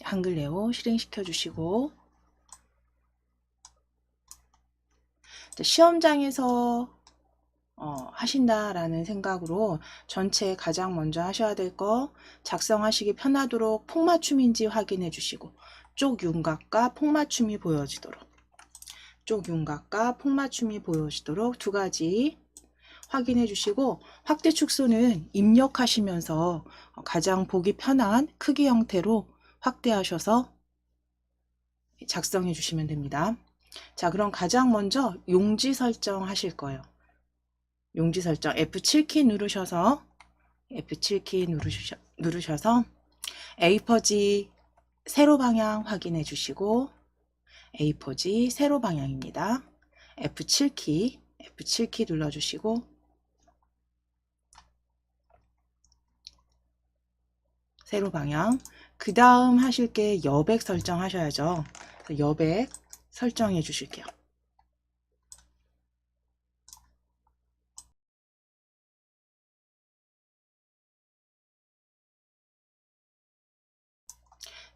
한글 네오 실행시켜 주시고, 시험장에서 하신다라는 생각으로 전체 가장 먼저 하셔야 될 거, 작성하시기 편하도록 폭맞춤인지 확인해 주시고, 쪽 윤곽과 폭맞춤이 보여지도록, 두 가지 확인해 주시고, 확대 축소는 입력하시면서 가장 보기 편한 크기 형태로 확대하셔서 작성해 주시면 됩니다. 자, 그럼 가장 먼저 용지 설정 하실 거예요. 용지 설정 F7키 누르셔서 A4지 세로 방향 확인해 주시고, A4지 세로 방향입니다. F7키 눌러주시고, 세로 방향. 그 다음 하실 게 여백 설정하셔야죠. 여백 설정해 주실게요.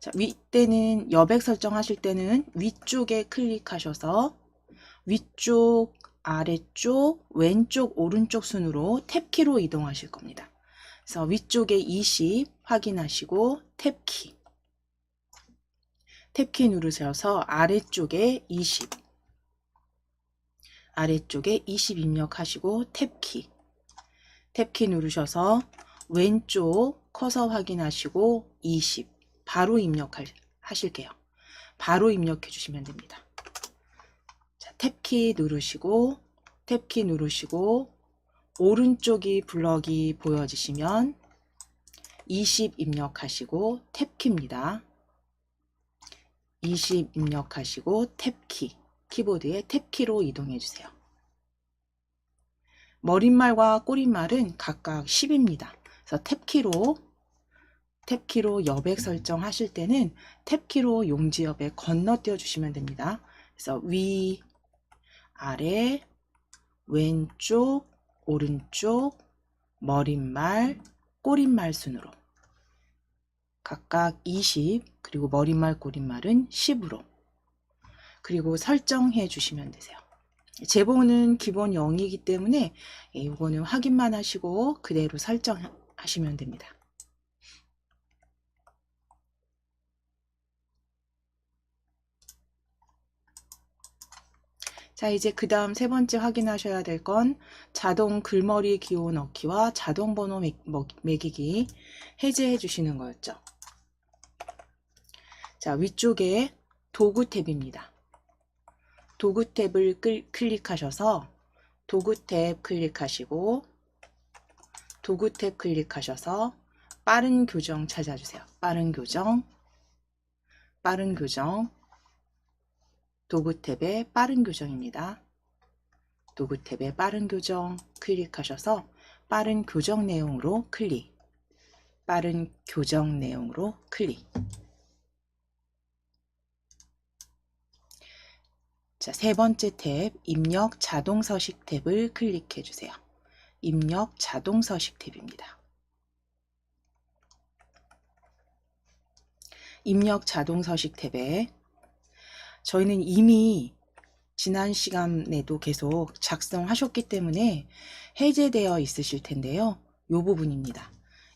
자, 윗대는 여백 설정하실 때는 위쪽에 클릭하셔서 위쪽, 아래쪽, 왼쪽, 오른쪽 순으로 탭키로 이동하실 겁니다. 그래서 위쪽에 20 확인하시고 탭키 누르셔서 아래쪽에 20 입력하시고 탭키 누르셔서 왼쪽 커서 확인하시고 20 바로 입력하실게요. 바로 입력해 주시면 됩니다. 자, 탭키 누르시고 오른쪽이 블럭이 보여지시면 20 입력하시고 탭키입니다. 20 입력하시고 탭키, 키보드에 탭키로 이동해 주세요. 머릿말과 꼬릿말은 각각 10입니다. 그래서 탭키로 여백 설정하실 때는 탭키로 용지 여백 건너뛰어 주시면 됩니다. 그래서 위, 아래, 왼쪽, 오른쪽, 머릿말, 꼬릿말 순으로 각각 20, 그리고 머릿말, 꼬릿말은 10으로, 그리고 설정해 주시면 되세요. 제보는 기본 0이기 때문에 이거는 확인만 하시고 그대로 설정하시면 됩니다. 자, 이제 그 다음 세 번째 확인하셔야 될 건 자동 글머리 기호 넣기와 자동 번호 매기기 해제해 주시는 거였죠. 자, 위쪽에 도구 탭입니다. 도구 탭을 클릭하셔서 도구 탭 클릭하셔서 빠른 교정 찾아주세요. 빠른 교정, 도구 탭의 빠른 교정입니다. 도구 탭의 빠른 교정 클릭하셔서 빠른 교정 내용으로 클릭. 자, 세 번째 탭 입력 자동 서식 탭을 클릭해 주세요. 입력 자동 서식 탭입니다. 입력 자동 서식 탭에 저희는 이미 지난 시간에도 계속 작성하셨기 때문에 해제되어 있으실 텐데요. 이 부분입니다.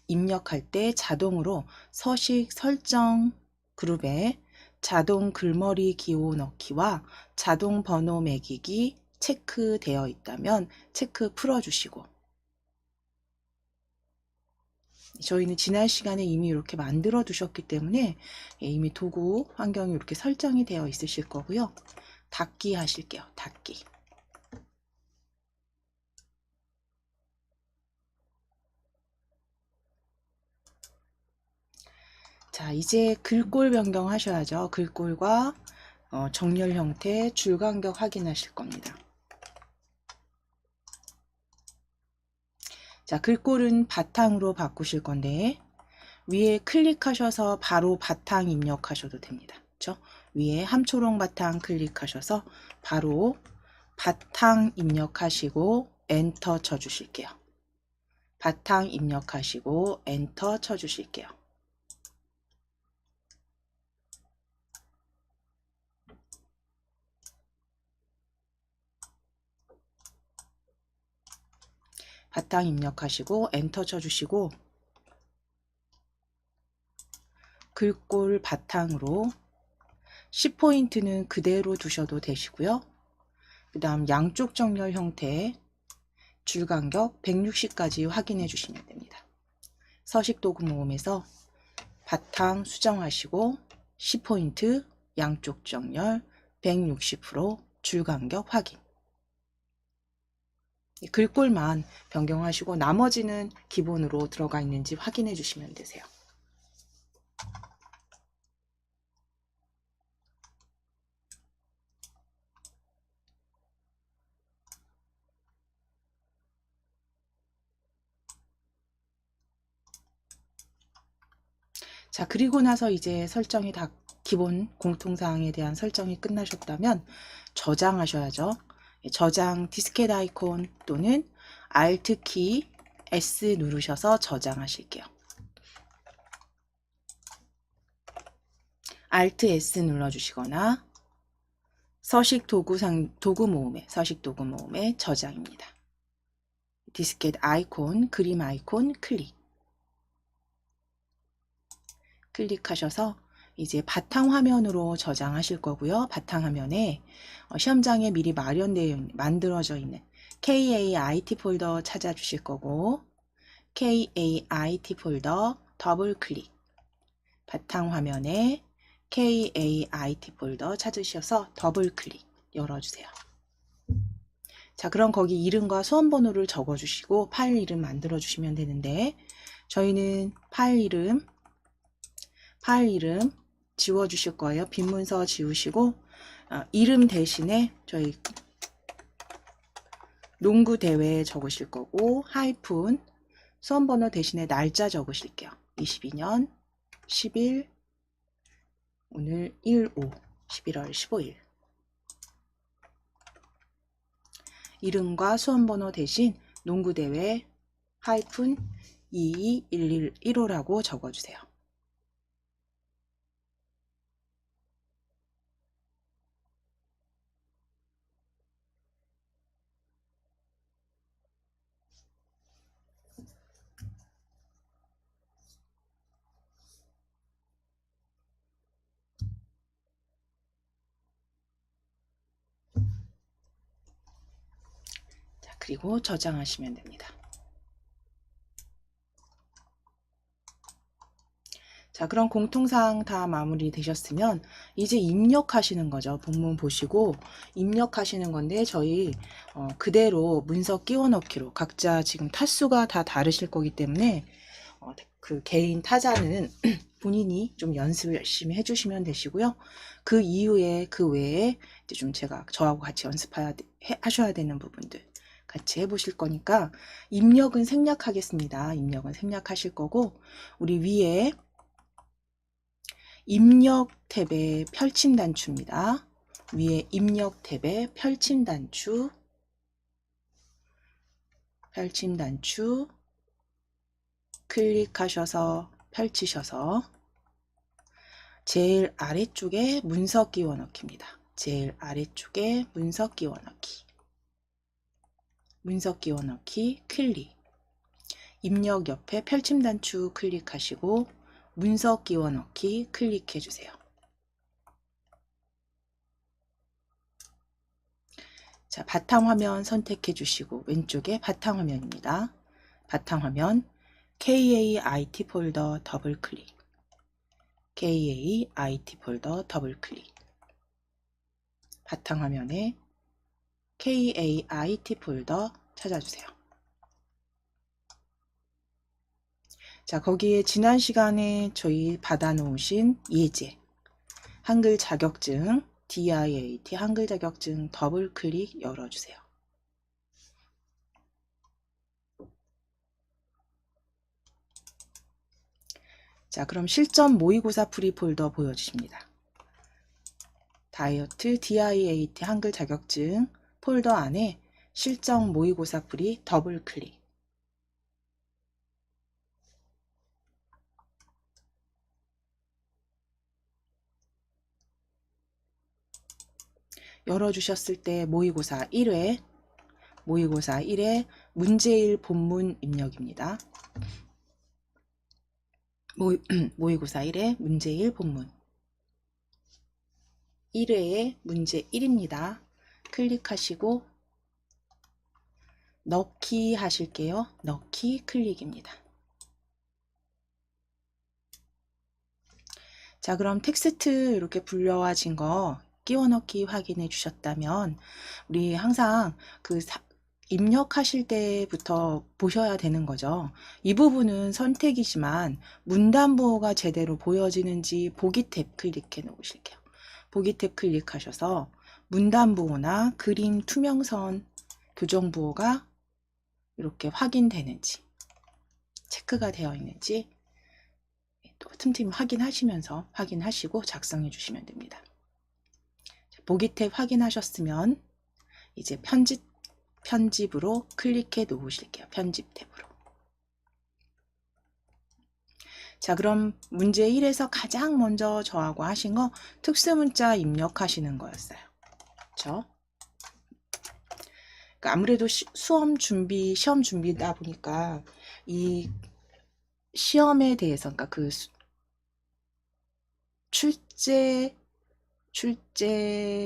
입력할 때 자동으로 서식 설정 그룹에 자동 글머리 기호 넣기와 자동 번호 매기기 체크되어 있다면 체크 풀어주시고, 저희는 지난 시간에 이미 이렇게 만들어 두셨기 때문에 이미 도구 환경이 이렇게 설정이 되어 있으실 거고요. 닫기 하실게요. 닫기. 자, 이제 글꼴 변경하셔야죠. 글꼴과 정렬 형태, 줄 간격 확인하실 겁니다. 자, 글꼴은 바탕으로 바꾸실 건데 위에 클릭하셔서 바로 바탕 입력하셔도 됩니다. 그렇죠? 위에 함초롱 바탕 클릭하셔서 바로 바탕 입력하시고 엔터 쳐주실게요. 바탕 입력하시고 엔터 쳐주실게요. 바탕 입력하시고 엔터 쳐주시고 글꼴 바탕으로 10포인트는 그대로 두셔도 되시고요. 그 다음 양쪽 정렬 형태 줄간격 160까지 확인해 주시면 됩니다. 서식 도구 모음에서 바탕 수정하시고 10포인트 양쪽 정렬 160% 줄간격 확인. 글꼴만 변경하시고 나머지는 기본으로 들어가 있는지 확인해 주시면 되세요. 자, 그리고 나서 이제 설정이 다 기본 공통사항에 대한 설정이 끝나셨다면 저장하셔야죠. 저장 디스켓 아이콘 또는 Alt 키 S 누르셔서 저장하실게요. Alt S 눌러주시거나 서식 도구 모음에 서식 도구 모음에 저장입니다. 디스켓 아이콘 그림 아이콘 클릭하셔서 이제 바탕화면으로 저장하실 거고요. 바탕화면에 시험장에 미리 만들어져 있는 KAIT 폴더 찾아주실 거고 KAIT 폴더 더블 클릭 바탕화면에 KAIT 폴더 찾으셔서 더블 클릭 열어주세요. 자, 그럼 거기 이름과 수험번호를 적어주시고 파일 이름 만들어 주시면 되는데 저희는 파일 이름 지워주실 거예요. 빈 문서 지우시고 이름 대신에 저희 농구 대회 적으실 거고 하이픈 수험번호 대신에 날짜 적으실게요. 22년 10일 오늘 11월 15일 이름과 수험번호 대신 농구 대회 하이픈 22115라고 적어주세요. 그리고 저장하시면 됩니다. 자, 그럼 공통사항 다 마무리 되셨으면 이제 입력하시는 거죠. 본문 보시고 입력하시는 건데 저희 그대로 문서 끼워 넣기로 각자 지금 타수가 다 다르실 거기 때문에 그 개인 타자는 본인이 좀 연습을 열심히 해주시면 되시고요. 그 이후에 그 외에 이제 좀 제가 저하고 같이 하셔야 되는 부분들 같이 해보실 거니까 입력은 생략하겠습니다. 입력은 생략하실 거고 우리 위에 입력 탭에 펼침 단추입니다. 위에 입력 탭에 펼침 단추 클릭하셔서 펼치셔서 제일 아래쪽에 문서 끼워 넣기입니다. 제일 아래쪽에 문서 끼워 넣기 클릭 입력 옆에 펼침 단추 클릭하시고 문서 끼워 넣기 클릭해 주세요. 자, 바탕화면 선택해 주시고 왼쪽에 바탕화면입니다. 바탕화면 KAIT 폴더 더블 클릭 KAIT 폴더 더블 클릭 바탕화면에 KAIT 폴더 찾아주세요. 자, 거기에 지난 시간에 저희 받아놓으신 예제 한글 자격증 DIAT 한글 자격증 더블 클릭 열어주세요. 자, 그럼 실전 모의고사 풀이 폴더 보여주십니다. 다이어트 DIAT 한글 자격증 폴더 안에 실전 모의고사 풀이 더블 클릭 열어주셨을 때 모의고사 1회 모의고사 1회 문제1 본문 입력입니다. 모의고사 1회 문제1 본문 1회의 문제 1입니다. 클릭하시고 넣기 하실게요. 넣기 클릭입니다. 자, 그럼 텍스트 이렇게 불려와진 거 끼워 넣기 확인해 주셨다면 우리 항상 그 입력하실 때부터 보셔야 되는 거죠. 이 부분은 선택이지만 문단 부호가 제대로 보여지는지 보기 탭 클릭해 놓으실게요. 보기 탭 클릭하셔서 문단 부호나 그림 투명선 교정 부호가 이렇게 확인되는지 체크가 되어 있는지 또 틈틈이 확인하시면서 확인하시고 작성해 주시면 됩니다. 보기 탭 확인하셨으면 이제 편집으로 클릭해 놓으실게요. 편집 탭으로. 자, 그럼 문제 1에서 가장 먼저 저하고 하신 거 특수문자 입력하시는 거였어요. 그렇죠? 그러니까 아무래도 시험 준비다 보니까 이 시험에 대해서, 그러니까 그 출제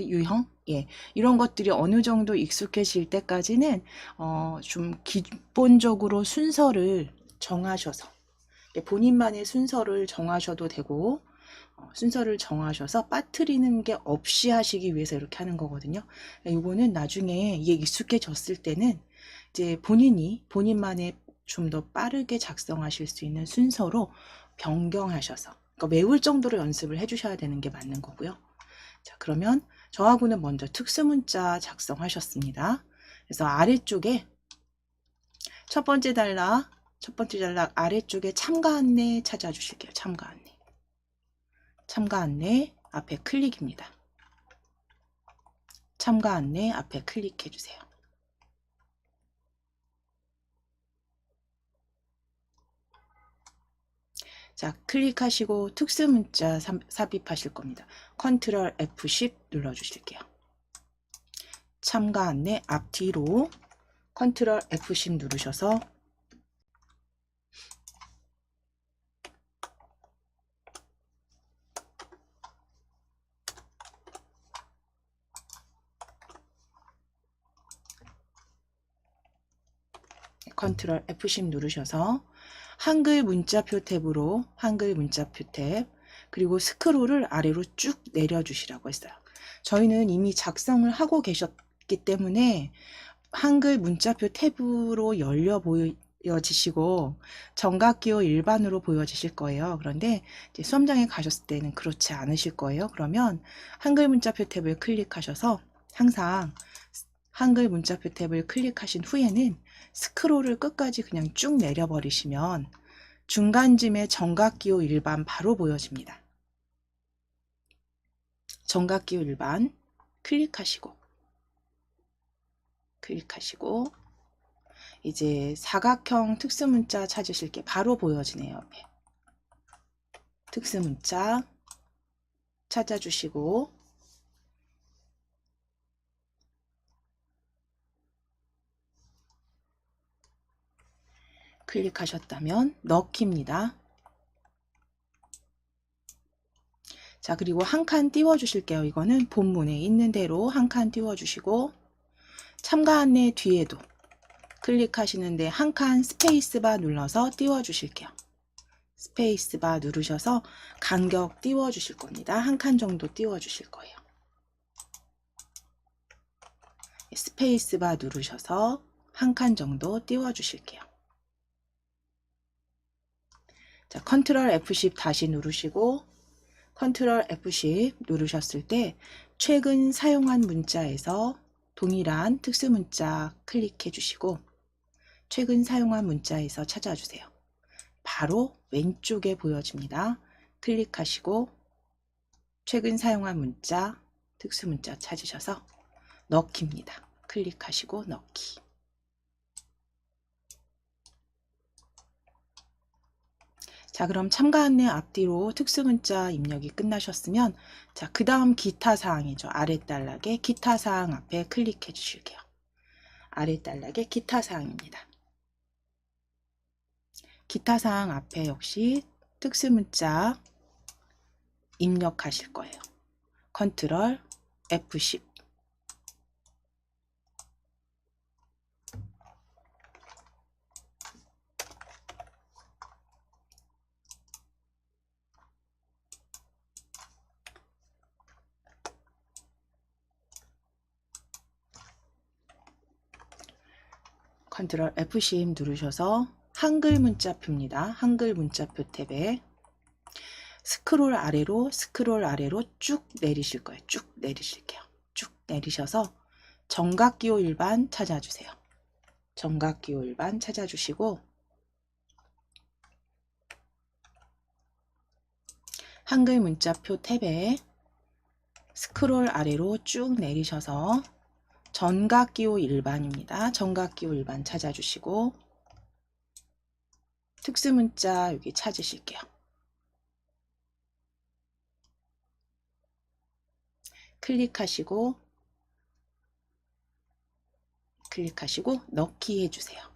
유형? 예, 이런 것들이 어느 정도 익숙해질 때까지는 좀 기본적으로 순서를 정하셔서 본인만의 순서를 정하셔도 되고 순서를 정하셔서 빠뜨리는 게 없이 하시기 위해서 이렇게 하는 거거든요. 이거는 나중에 이게 익숙해졌을 때는 이제 본인만의 좀 더 빠르게 작성하실 수 있는 순서로 변경하셔서 그러니까 외울 정도로 연습을 해주셔야 되는 게 맞는 거고요. 자, 그러면 저하고는 먼저 특수문자 작성하셨습니다. 그래서 아래쪽에 첫 번째 단락 아래쪽에 참가 안내 찾아주실게요. 참가 안내 앞에 클릭입니다. 참가 안내 앞에 클릭해 주세요. 자, 클릭하시고 특수문자 삽입하실 겁니다. 컨트롤 F10 눌러주실게요. 참가 안내 앞뒤로 컨트롤 F10 누르셔서 컨트롤 F10 누르셔서 한글 문자표 탭으로 한글 문자표 탭 그리고 스크롤을 아래로 쭉 내려주시라고 했어요. 저희는 이미 작성을 하고 계셨기 때문에 한글 문자표 탭으로 열려 보여지시고 정각기호 일반으로 보여지실 거예요. 그런데 이제 수험장에 가셨을 때는 그렇지 않으실 거예요. 그러면 한글 문자표 탭을 클릭하셔서 항상 한글 문자표 탭을 클릭하신 후에는 스크롤을 끝까지 그냥 쭉 내려버리시면 중간쯤에 정각기호 일반 바로 보여집니다. 정각기호 일반 클릭하시고 이제 사각형 특수문자 찾으실 게 바로 보여지네요. 옆에 특수문자 찾아주시고 클릭하셨다면 넣기입니다. 자, 그리고 한 칸 띄워주실게요. 이거는 본문에 있는 대로 한 칸 띄워주시고 참가 안내 뒤에도 클릭하시는데 한 칸 스페이스바 눌러서 띄워주실게요. 스페이스바 누르셔서 간격 띄워주실 겁니다. 한 칸 정도 띄워주실 거예요. 스페이스바 누르셔서 한 칸 정도 띄워주실게요. 자, 컨트롤 F10 다시 누르시고 컨트롤 F10 누르셨을 때 최근 사용한 문자에서 동일한 특수문자 클릭해 주시고 최근 사용한 문자에서 찾아주세요. 바로 왼쪽에 보여집니다. 클릭하시고 최근 사용한 문자, 특수문자 찾으셔서 넣기입니다. 클릭하시고 넣기. 자, 그럼 참가 안내 앞뒤로 특수문자 입력이 끝나셨으면 자, 그 다음 기타 사항이죠. 아래 단락에 기타 사항 앞에 클릭해 주실게요. 아래 단락에 기타 사항입니다. 기타 사항 앞에 역시 특수문자 입력하실 거예요. 컨트롤 F10. 컨트롤 F10 누르셔서 한글 문자표입니다. 한글 문자표 탭에 스크롤 아래로 쭉 내리실 거예요. 쭉 내리실게요. 쭉 내리셔서 정각기호 일반 찾아주세요. 정각기호 일반 찾아주시고 한글 문자표 탭에 스크롤 아래로 쭉 내리셔서 정각기호 일반입니다. 정각기호 일반 찾아주시고 특수문자 여기 찾으실게요. 클릭하시고 넣기 해주세요.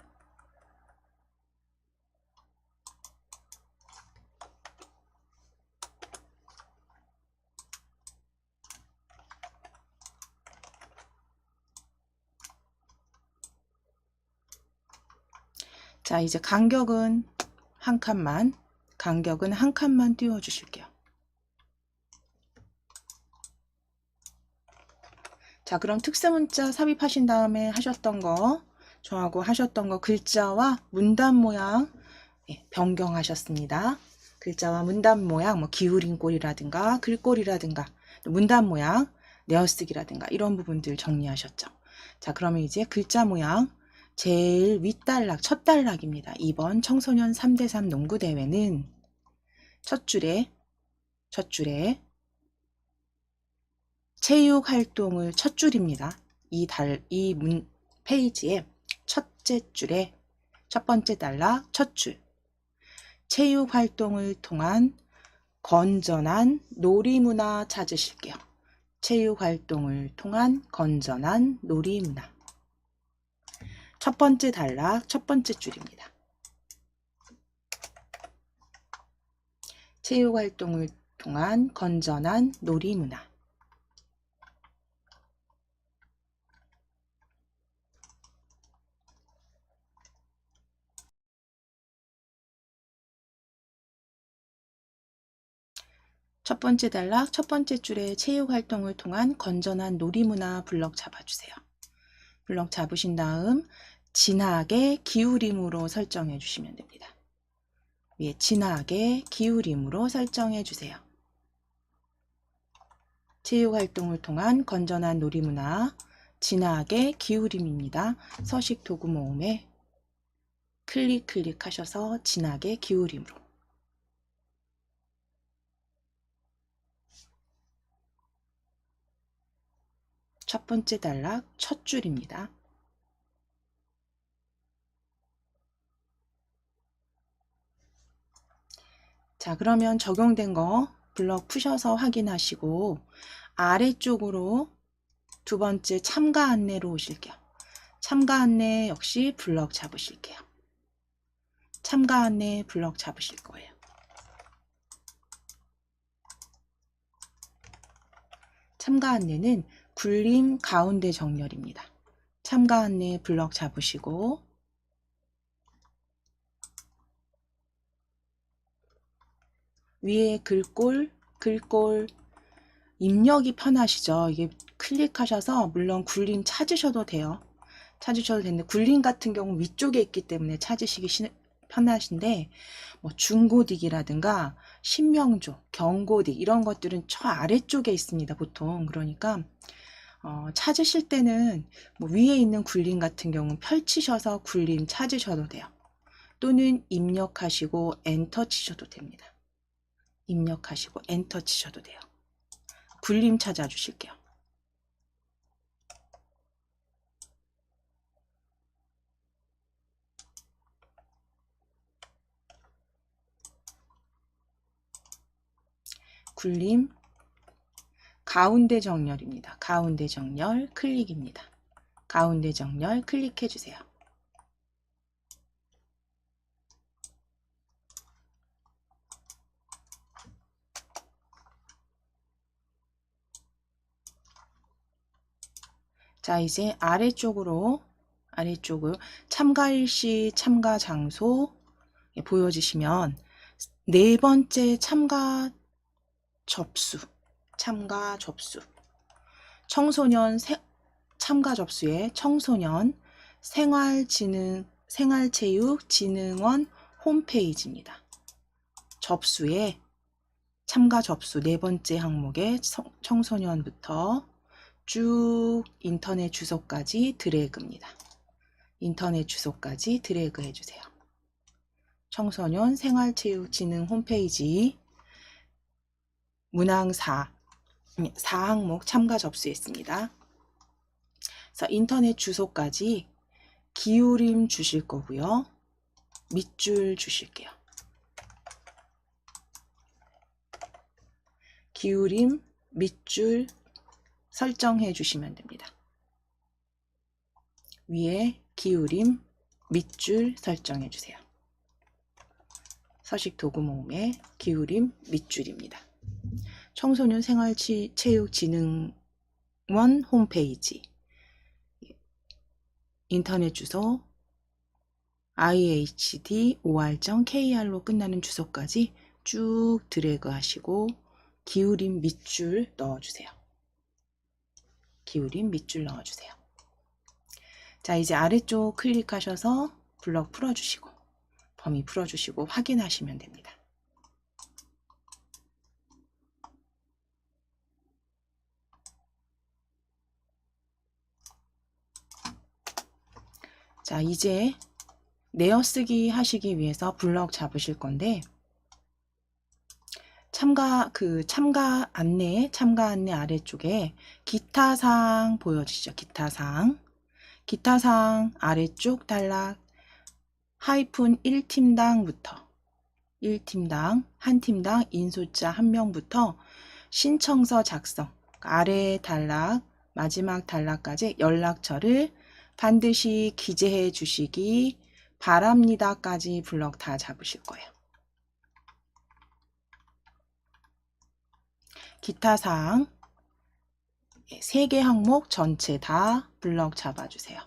자, 이제 간격은 한 칸만 띄워 주실게요. 자, 그럼 특수문자 삽입하신 다음에 하셨던 거, 저하고 하셨던 거 글자와 문단 모양 변경하셨습니다. 글자와 문단 모양, 뭐 기울인 꼴이라든가 글꼴이라든가 문단 모양, 내어쓰기라든가 이런 부분들 정리하셨죠. 자, 그러면 이제 글자 모양 제일 윗단락, 첫 단락입니다. 2번 청소년 3대3 농구대회는 첫 줄에 체육활동을 첫 줄입니다. 이 페이지에 첫째 줄에 첫 번째 단락 첫 줄. 체육활동을 통한 건전한 놀이문화 찾으실게요. 체육활동을 통한 건전한 놀이문화. 첫 번째 단락 첫 번째 줄입니다. 체육활동을 통한 건전한 놀이문화. 첫 번째 단락 첫 번째 줄에 체육활동을 통한 건전한 놀이문화 블럭 잡아주세요. 블럭 잡으신 다음 진하게 기울임으로 설정해 주시면 됩니다. 위에 진하게 기울임으로 설정해 주세요. 체육활동을 통한 건전한 놀이문화 진하게 기울임입니다. 서식 도구 모음에 클릭하셔서 진하게 기울임으로. 첫 번째 단락 첫 줄입니다. 자, 그러면 적용된 거 블럭 푸셔서 확인하시고 아래쪽으로 두 번째 참가 안내로 오실게요. 참가 안내 역시 블럭 잡으실게요. 참가 안내 블럭 잡으실 거예요. 참가 안내는 굴림 가운데 정렬입니다. 참가 안내 블럭 잡으시고 위에 글꼴 입력이 편하시죠. 이게 클릭하셔서 물론 굴림 찾으셔도 돼요. 찾으셔도 되는데 굴림 같은 경우 위쪽에 있기 때문에 찾으시기 편하신데 뭐 중고딕이라든가 신명조, 경고딕 이런 것들은 저 아래쪽에 있습니다. 보통. 그러니까 찾으실 때는 뭐 위에 있는 굴림 같은 경우 펼치셔서 굴림 찾으셔도 돼요. 또는 입력하시고 엔터 치셔도 됩니다. 입력하시고 엔터 치셔도 돼요. 굴림 찾아주실게요. 굴림 가운데 정렬입니다. 가운데 정렬 클릭입니다. 가운데 정렬 클릭해 주세요. 자, 이제 아래쪽으로 참가일시, 참가 장소 보여지시면 네 번째 참가 접수, 참가 접수에 청소년 생활체육진흥원 홈페이지입니다. 접수에 참가 접수 네 번째 항목에 청소년부터 쭉 인터넷 주소까지 드래그입니다. 인터넷 주소까지 드래그 해주세요. 청소년 생활체육진흥 홈페이지 문항 4항목 참가 접수했습니다. 그래서 인터넷 주소까지 기울임 주실 거고요. 밑줄 주실게요. 기울임 밑줄 설정해 주시면 됩니다. 위에 기울임 밑줄 설정해 주세요. 서식 도구 모음의 기울임 밑줄입니다. 청소년 생활체육진흥원 홈페이지 인터넷 주소 ihd.or.kr로 끝나는 주소까지 쭉 드래그 하시고 기울임 밑줄 넣어주세요. 기울임 밑줄 넣어주세요. 자, 이제 아래쪽 클릭하셔서 블럭 풀어주시고 범위 풀어주시고 확인하시면 됩니다. 자, 이제 내어쓰기 하시기 위해서 블럭 잡으실 건데 참가 안내 아래쪽에 기타 사항 보여지죠. 기타 사항 아래쪽 단락 하이픈 1팀당부터 1팀당 한 팀당 인솔자 1명부터 신청서 작성 아래 단락 마지막 단락까지 연락처를 반드시 기재해 주시기 바랍니다까지 블럭 다 잡으실 거예요. 기타 사항 3개 항목 전체 다 블럭 잡아주세요.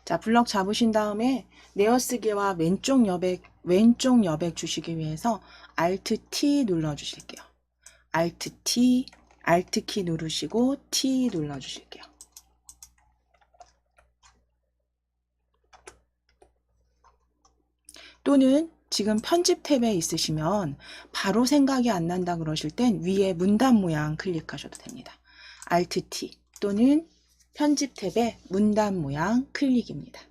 자, 블럭 잡으신 다음에 내어쓰기와 왼쪽 여백 주시기 위해서 Alt T 눌러 주실게요. Alt 키 누르시고 T 눌러 주실게요. 또는 지금 편집 탭에 있으시면 바로 생각이 안 난다 그러실 땐 위에 문단 모양 클릭하셔도 됩니다. Alt T 또는 편집 탭에 문단 모양 클릭입니다.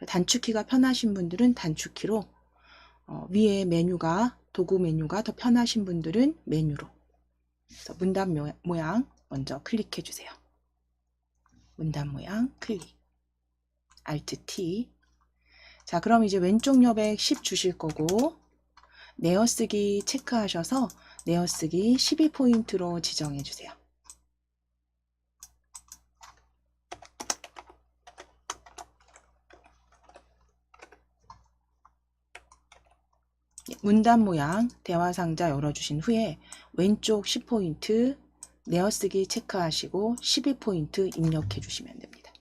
단축키가 편하신 분들은 단축키로 위에 도구 메뉴가 더 편하신 분들은 메뉴로 그래서 문단 모양 먼저 클릭해 주세요. 문단 모양 클릭 Alt T. 자, 그럼 이제 왼쪽 여백 10 주실 거고 내어쓰기 체크하셔서 내어쓰기 12포인트로 지정해 주세요. 문단 모양 대화 상자 열어주신 후에 왼쪽 10포인트 내어쓰기 체크하시고 12포인트 입력해 주시면 됩니다.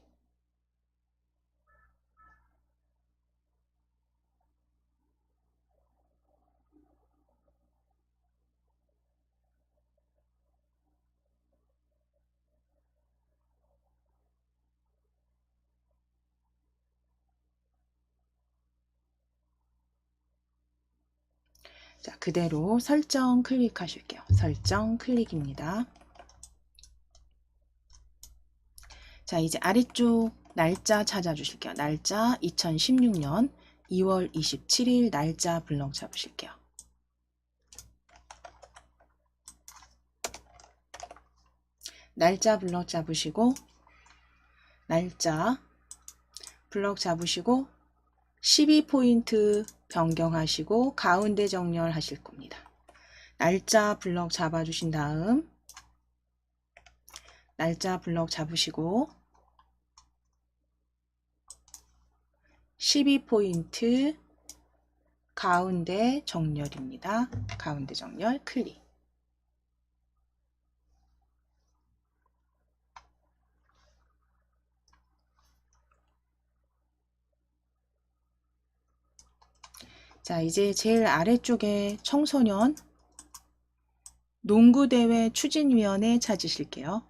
자, 그대로 설정 클릭하실게요. 설정 클릭입니다. 자, 이제 아래쪽 날짜 찾아주실게요. 날짜 2016년 2월 27일 날짜 블럭 잡으실게요. 날짜 블럭 잡으시고 날짜 블럭 잡으시고 12포인트 변경하시고 가운데 정렬하실 겁니다. 날짜 블럭 잡아주신 다음 날짜 블럭 잡으시고 12포인트 가운데 정렬입니다. 가운데 정렬 클릭. 자, 이제 제일 아래쪽에 청소년 농구대회 추진위원회 찾으실게요.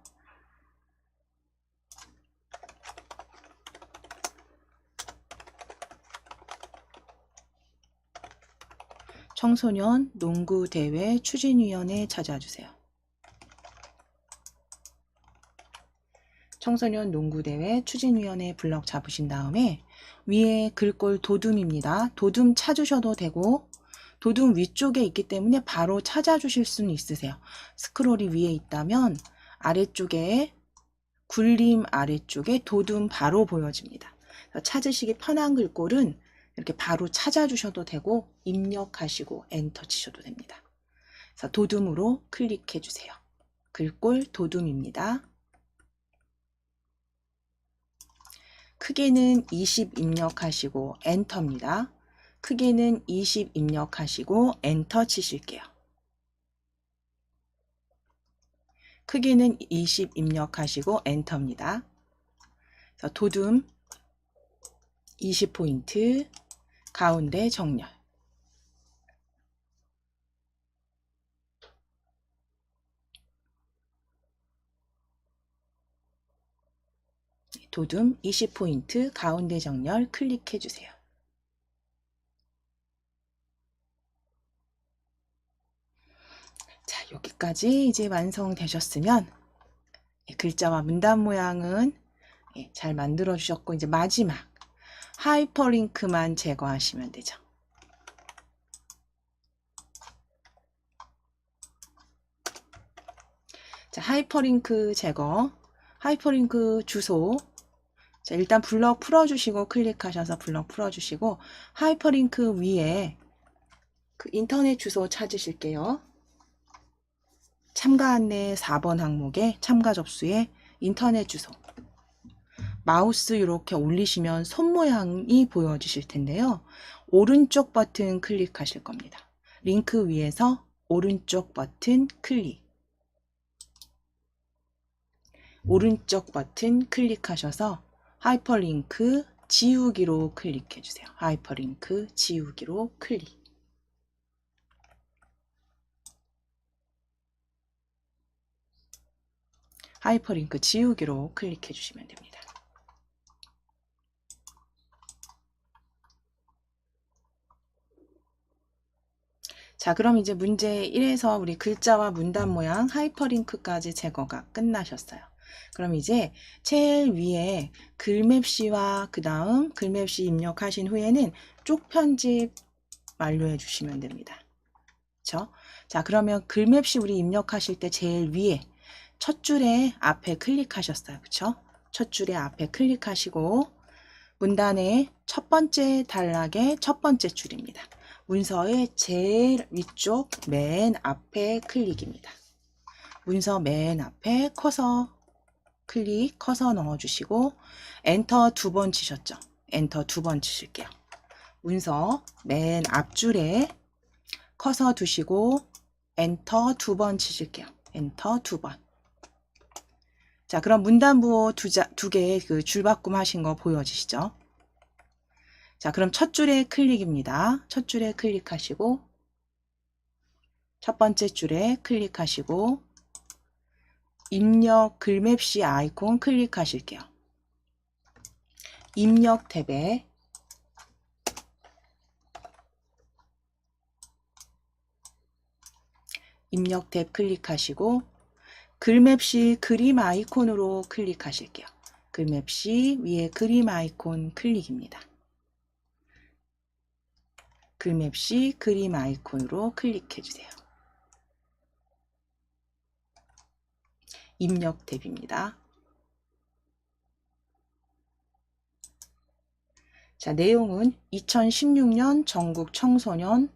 청소년 농구대회 추진위원회 찾아주세요. 청소년 농구대회 추진위원회 블럭 잡으신 다음에 위에 글꼴 도둠입니다. 도둠 찾으셔도 되고 도둠 위쪽에 있기 때문에 바로 찾아주실 수는 있으세요. 스크롤이 위에 있다면 아래쪽에 굴림 아래쪽에 도둠 바로 보여집니다. 찾으시기 편한 글꼴은 이렇게 바로 찾아주셔도 되고 입력하시고 엔터 치셔도 됩니다. 그래서 도둠으로 클릭해 주세요. 글꼴 도둠입니다. 크기는 20 입력하시고 엔터입니다. 크기는 20 입력하시고 엔터 치실게요. 크기는 20 입력하시고 엔터입니다. 그래서 도둠 20포인트 가운데 정렬. 도둠 20포인트 가운데 정렬 클릭해 주세요. 자, 여기까지 이제 완성되셨으면 글자와 문단 모양은 잘 만들어 주셨고 이제 마지막 하이퍼링크만 제거하시면 되죠. 자, 하이퍼링크 제거, 하이퍼링크 주소. 자, 일단 블럭 풀어주시고 클릭하셔서 블럭 풀어주시고 하이퍼링크 위에 그 인터넷 주소 찾으실게요. 참가 안내 4번 항목에 참가 접수에 인터넷 주소. 마우스 이렇게 올리시면 손 모양이 보여지실 텐데요. 오른쪽 버튼 클릭하실 겁니다. 링크 위에서 오른쪽 버튼 클릭. 오른쪽 버튼 클릭하셔서 하이퍼링크 지우기로 클릭해 주세요. 하이퍼링크 지우기로 클릭. 하이퍼링크 지우기로 클릭해 주시면 됩니다. 자, 그럼 이제 문제 1에서 우리 글자와 문단 모양 하이퍼링크까지 제거가 끝나셨어요. 그럼 이제 제일 위에 글맵시와 그 다음 글맵시 입력하신 후에는 쪽 편집 완료해 주시면 됩니다. 그렇죠? 자, 그러면 글맵시 우리 입력하실 때 제일 위에 첫 줄에 앞에 클릭하셨어요. 그렇죠? 첫 줄에 앞에 클릭하시고 문단의 첫 번째 단락의 첫 번째 줄입니다. 문서의 제일 위쪽 맨 앞에 클릭입니다. 문서 맨 앞에 커서 클릭, 커서 넣어주시고 엔터 2번 치셨죠? 엔터 2번 치실게요. 문서 맨 앞줄에 커서 두시고 엔터 2번 치실게요. 엔터 2번. 자, 그럼 문단부호 두 개 그 줄바꿈 하신 거 보여지시죠? 자, 그럼 첫 줄에 클릭입니다. 첫 줄에 클릭하시고 첫 번째 줄에 클릭하시고 입력 글맵시 아이콘 클릭하실게요. 입력 탭에 입력 탭 클릭하시고 글맵시 그림 아이콘으로 클릭하실게요. 글맵시 위에 그림 아이콘 클릭입니다. 글맵시 그림 아이콘으로 클릭해 주세요. 입력 탭입니다. 자, 내용은 2016년 전국 청소년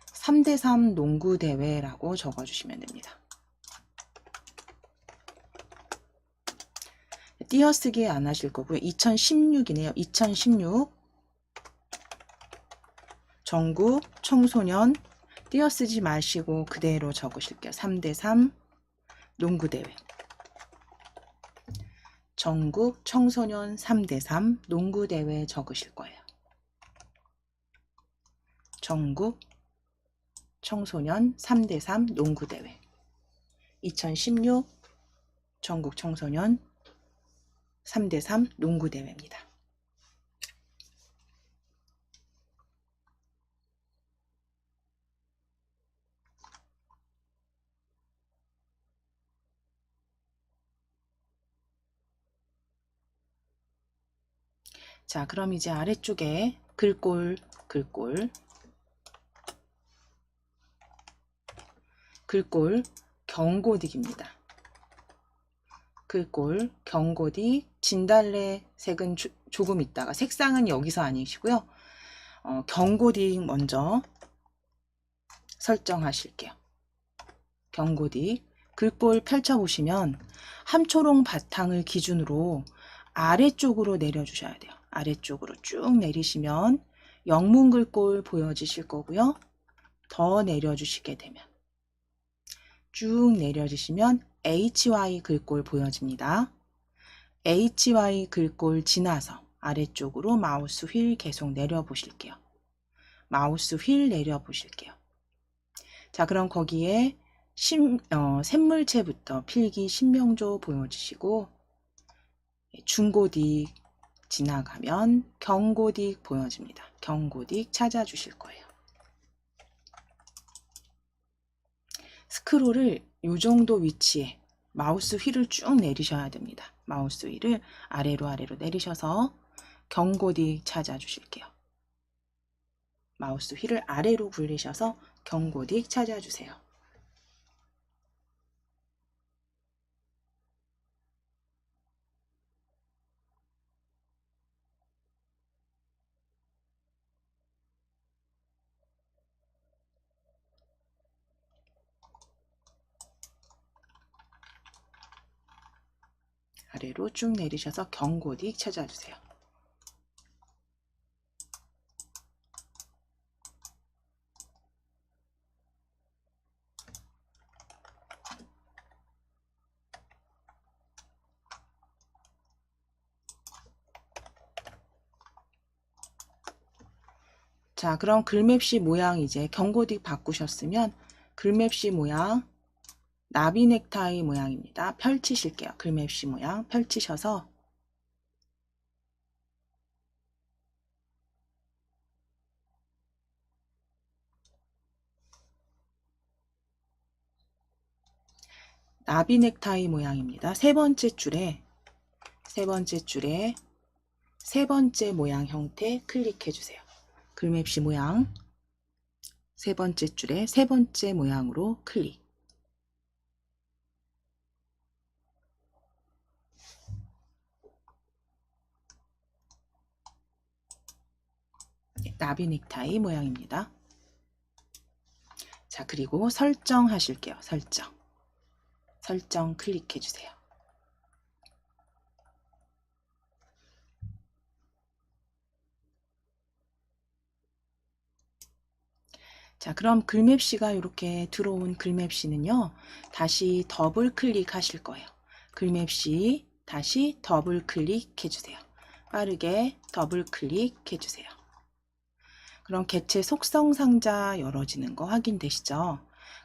3대3 농구대회라고 적어주시면 됩니다. 띄어쓰기 안 하실 거고요. 2016이네요. 2016 전국 청소년 띄어쓰지 마시고 그대로 적으실게요. 3대3 농구대회. 전국 청소년 3대3 농구대회 적으실 거예요. 전국 청소년 3대3 농구대회. 2016 전국 청소년 3대3 농구대회입니다. 자, 그럼 이제 아래쪽에 글꼴 경고딕입니다. 글꼴 경고딕 진달래 색은 조금 있다가 색상은 여기서 아니시고요. 경고딕 먼저 설정하실게요. 경고딕 글꼴 펼쳐보시면 함초롱 바탕을 기준으로 아래쪽으로 내려주셔야 돼요. 아래쪽으로 쭉 내리시면 영문 글꼴 보여지실 거고요. 더 내려주시게 되면 쭉 내려주시면 HY 글꼴 보여집니다. HY 글꼴 지나서 아래쪽으로 마우스 휠 계속 내려보실게요. 마우스 휠 내려보실게요. 자, 그럼 거기에 샘물체부터 필기 신명조 보여주시고 중고딕 지나가면 경고딕 보여집니다. 경고딕 찾아주실 거예요. 스크롤을 이 정도 위치에 마우스 휠을 쭉 내리셔야 됩니다. 마우스 휠을 아래로 내리셔서 경고딕 찾아주실게요. 마우스 휠을 아래로 굴리셔서 경고딕 찾아주세요. 아래로 쭉 내리셔서 경고딕 찾아주세요. 자, 그럼 글맵시 모양 이제 경고딕 바꾸셨으면 글맵시 모양 나비 넥타이 모양입니다. 펼치실게요. 글맵시 모양 펼치셔서 나비 넥타이 모양입니다. 세 번째 줄에 세 번째 모양 형태 클릭해 주세요. 글맵시 모양 세 번째 줄에 세 번째 모양으로 클릭. 나비 넥타이 모양입니다. 자, 그리고 설정하실게요. 설정 클릭해 주세요. 자, 그럼 글맵시가 이렇게 들어온 글맵시는요, 다시 더블 클릭하실 거예요. 글맵시 다시 더블 클릭해 주세요. 빠르게 더블 클릭해 주세요. 그럼 개체 속성 상자 열어지는 거 확인되시죠?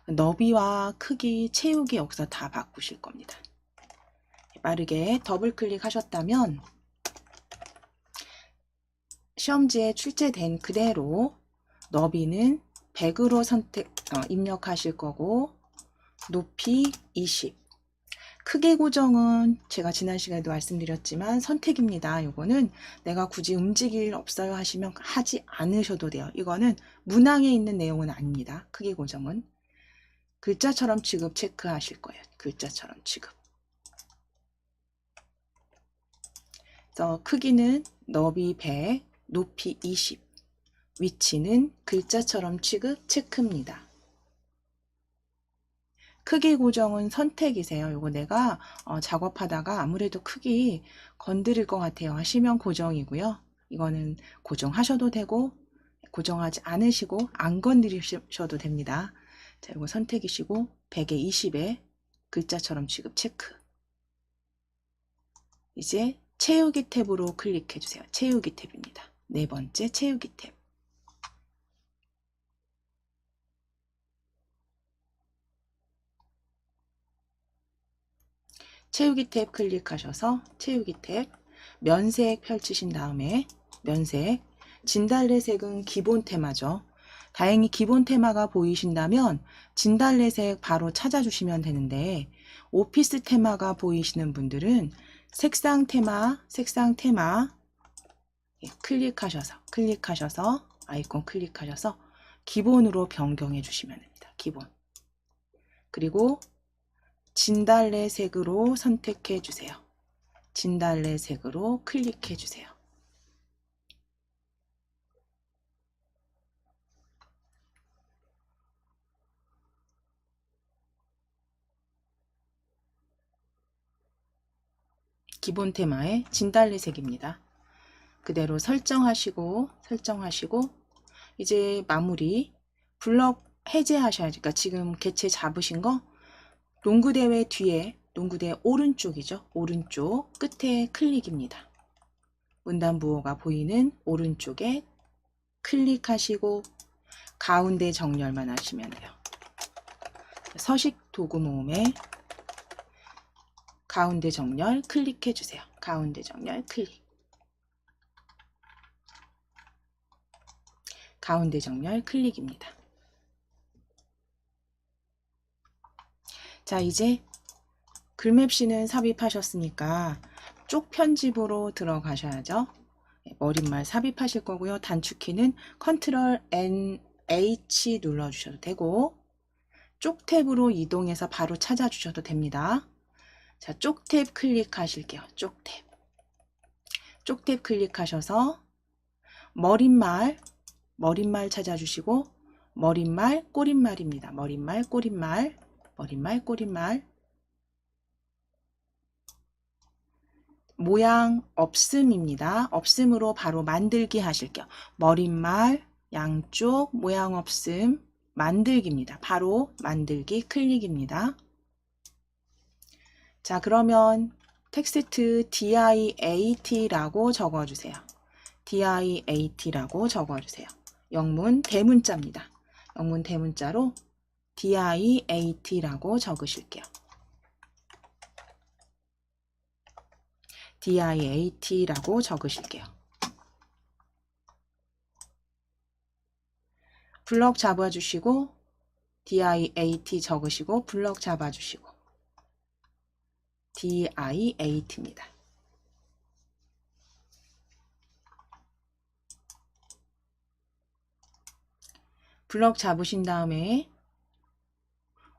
너비와 크기 채우기 여기서 다 바꾸실 겁니다. 빠르게 더블 클릭하셨다면 시험지에 출제된 그대로 너비는 100으로 입력하실 거고 높이 20, 크기 고정은 제가 지난 시간에도 말씀드렸지만 선택입니다. 요거는 내가 굳이 움직일 일 없어요 하시면 하지 않으셔도 돼요. 이거는 문항에 있는 내용은 아닙니다. 크기 고정은. 글자처럼 취급 체크하실 거예요. 글자처럼 취급. 그래서 크기는 너비 100, 높이 20, 위치는 글자처럼 취급 체크입니다. 크기 고정은 선택이세요. 요거 내가 작업하다가 아무래도 크기 건드릴 것 같아요 하시면 고정이고요. 이거는 고정하셔도 되고 고정하지 않으시고 안 건드리셔도 됩니다. 자, 이거 선택이시고 100에 20에 글자처럼 취급 체크. 이제 채우기 탭으로 클릭해 주세요. 채우기 탭입니다. 네 번째 채우기 탭. 채우기 탭 클릭하셔서 채우기 탭 면색 펼치신 다음에 면색 진달래색은 기본 테마죠. 다행히 기본 테마가 보이신다면 진달래색 바로 찾아주시면 되는데 오피스 테마가 보이시는 분들은 색상 테마 클릭하셔서 아이콘 클릭하셔서 기본으로 변경해 주시면 됩니다. 기본. 그리고 진달래색으로 선택해 주세요. 진달래색으로 클릭해 주세요. 기본 테마의 진달래색입니다. 그대로 설정하시고 이제 마무리 블럭 해제하셔야지. 그러니까 지금 개체 잡으신 거 농구대회 뒤에 농구대 오른쪽이죠. 오른쪽 끝에 클릭입니다. 문단부호가 보이는 오른쪽에 클릭하시고 가운데 정렬만 하시면 돼요. 서식 도구 모음에 가운데 정렬 클릭해 주세요. 가운데 정렬 클릭. 가운데 정렬 클릭입니다. 자, 이제 글맵시는 삽입하셨으니까 쪽 편집으로 들어가셔야죠. 머릿말 삽입하실 거고요. 단축키는 컨트롤 N H 눌러주셔도 되고 쪽 탭으로 이동해서 바로 찾아주셔도 됩니다. 자, 쪽 탭 클릭하실게요. 쪽 탭. 쪽 탭 클릭하셔서 머릿말 찾아주시고 머릿말 꼬릿말입니다. 머릿말 꼬릿말 모양 없음입니다. 없음으로 바로 만들기 하실게요. 머릿말 양쪽 모양 없음 만들기입니다. 바로 만들기 클릭입니다. 자, 그러면 텍스트 DIAT라고 적어주세요. DIAT라고 적어주세요. 영문 대문자입니다. 영문 대문자로 DIAT라고 적으실게요. DIAT라고 적으실게요. 블럭 잡아주시고 DIAT 적으시고 블럭 잡아주시고 DIAT입니다. 블럭 잡으신 다음에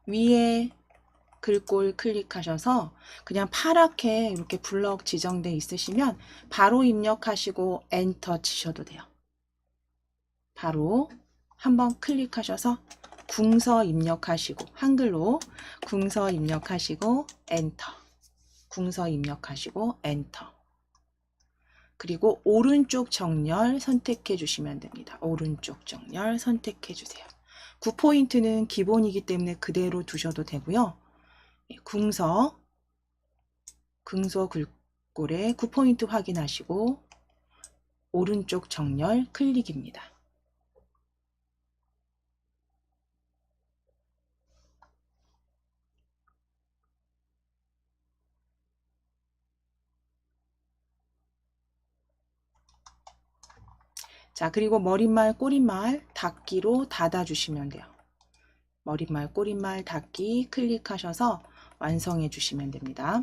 위에 글꼴 클릭하셔서 그냥 파랗게 이렇게 블럭 지정돼 있으시면 바로 입력하시고 엔터 치셔도 돼요. 바로 한번 클릭하셔서 궁서 입력하시고 한글로 궁서 입력하시고 엔터. 궁서 입력하시고 엔터. 그리고 오른쪽 정렬 선택해 주시면 됩니다. 오른쪽 정렬 선택해 주세요. 9포인트는 기본이기 때문에 그대로 두셔도 되고요. 궁서 글꼴에 9포인트 확인하시고 오른쪽 정렬 클릭입니다. 자, 그리고 머릿말 꼬릿말 닫기로 닫아주시면 돼요. 머릿말 꼬릿말 닫기 클릭하셔서 완성해 주시면 됩니다.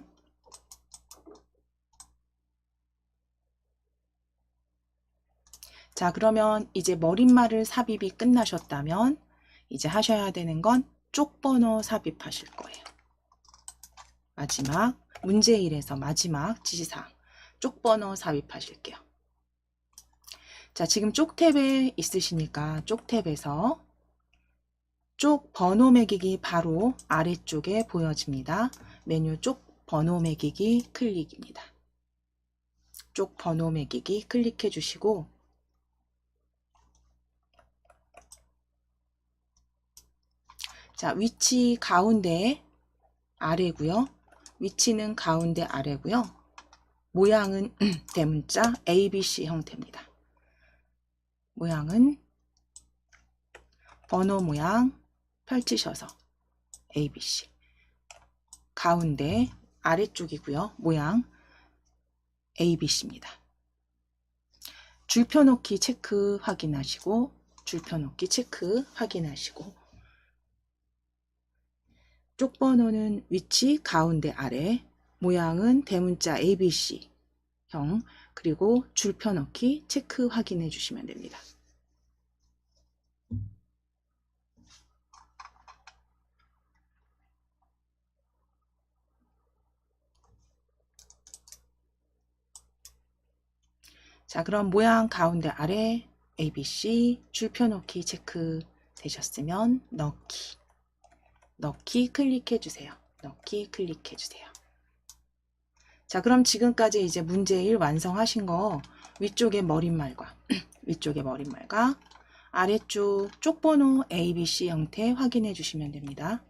자, 그러면 이제 머릿말을 삽입이 끝나셨다면 이제 하셔야 되는 건 쪽번호 삽입하실 거예요. 마지막 문제 1에서 마지막 지시사항 쪽번호 삽입하실게요. 자, 지금 쪽 탭에 있으시니까 쪽 탭에서 쪽 번호 매기기 바로 아래쪽에 보여집니다. 메뉴 쪽 번호 매기기 클릭입니다. 쪽 번호 매기기 클릭해 주시고 자, 위치 가운데 아래고요. 위치는 가운데 아래고요. 모양은 대문자 ABC 형태입니다. 모양은 번호 모양 펼치셔서 ABC 가운데 아래쪽이고요. 모양 ABC입니다. 줄표 놓기 체크 확인하시고 줄표 놓기 체크 확인하시고 쪽 번호는 위치 가운데 아래 모양은 대문자 ABC 형 그리고 줄표 넣기 체크 확인해 주시면 됩니다. 자, 그럼 모양 가운데 아래 ABC 줄표 넣기 체크 되셨으면 넣기 클릭해 주세요. 넣기 클릭해 주세요. 자, 그럼 지금까지 이제 문제 1 완성하신 거 위쪽의 머릿말과 위쪽의 머릿말과 아래쪽 쪽번호 ABC 형태 확인해 주시면 됩니다.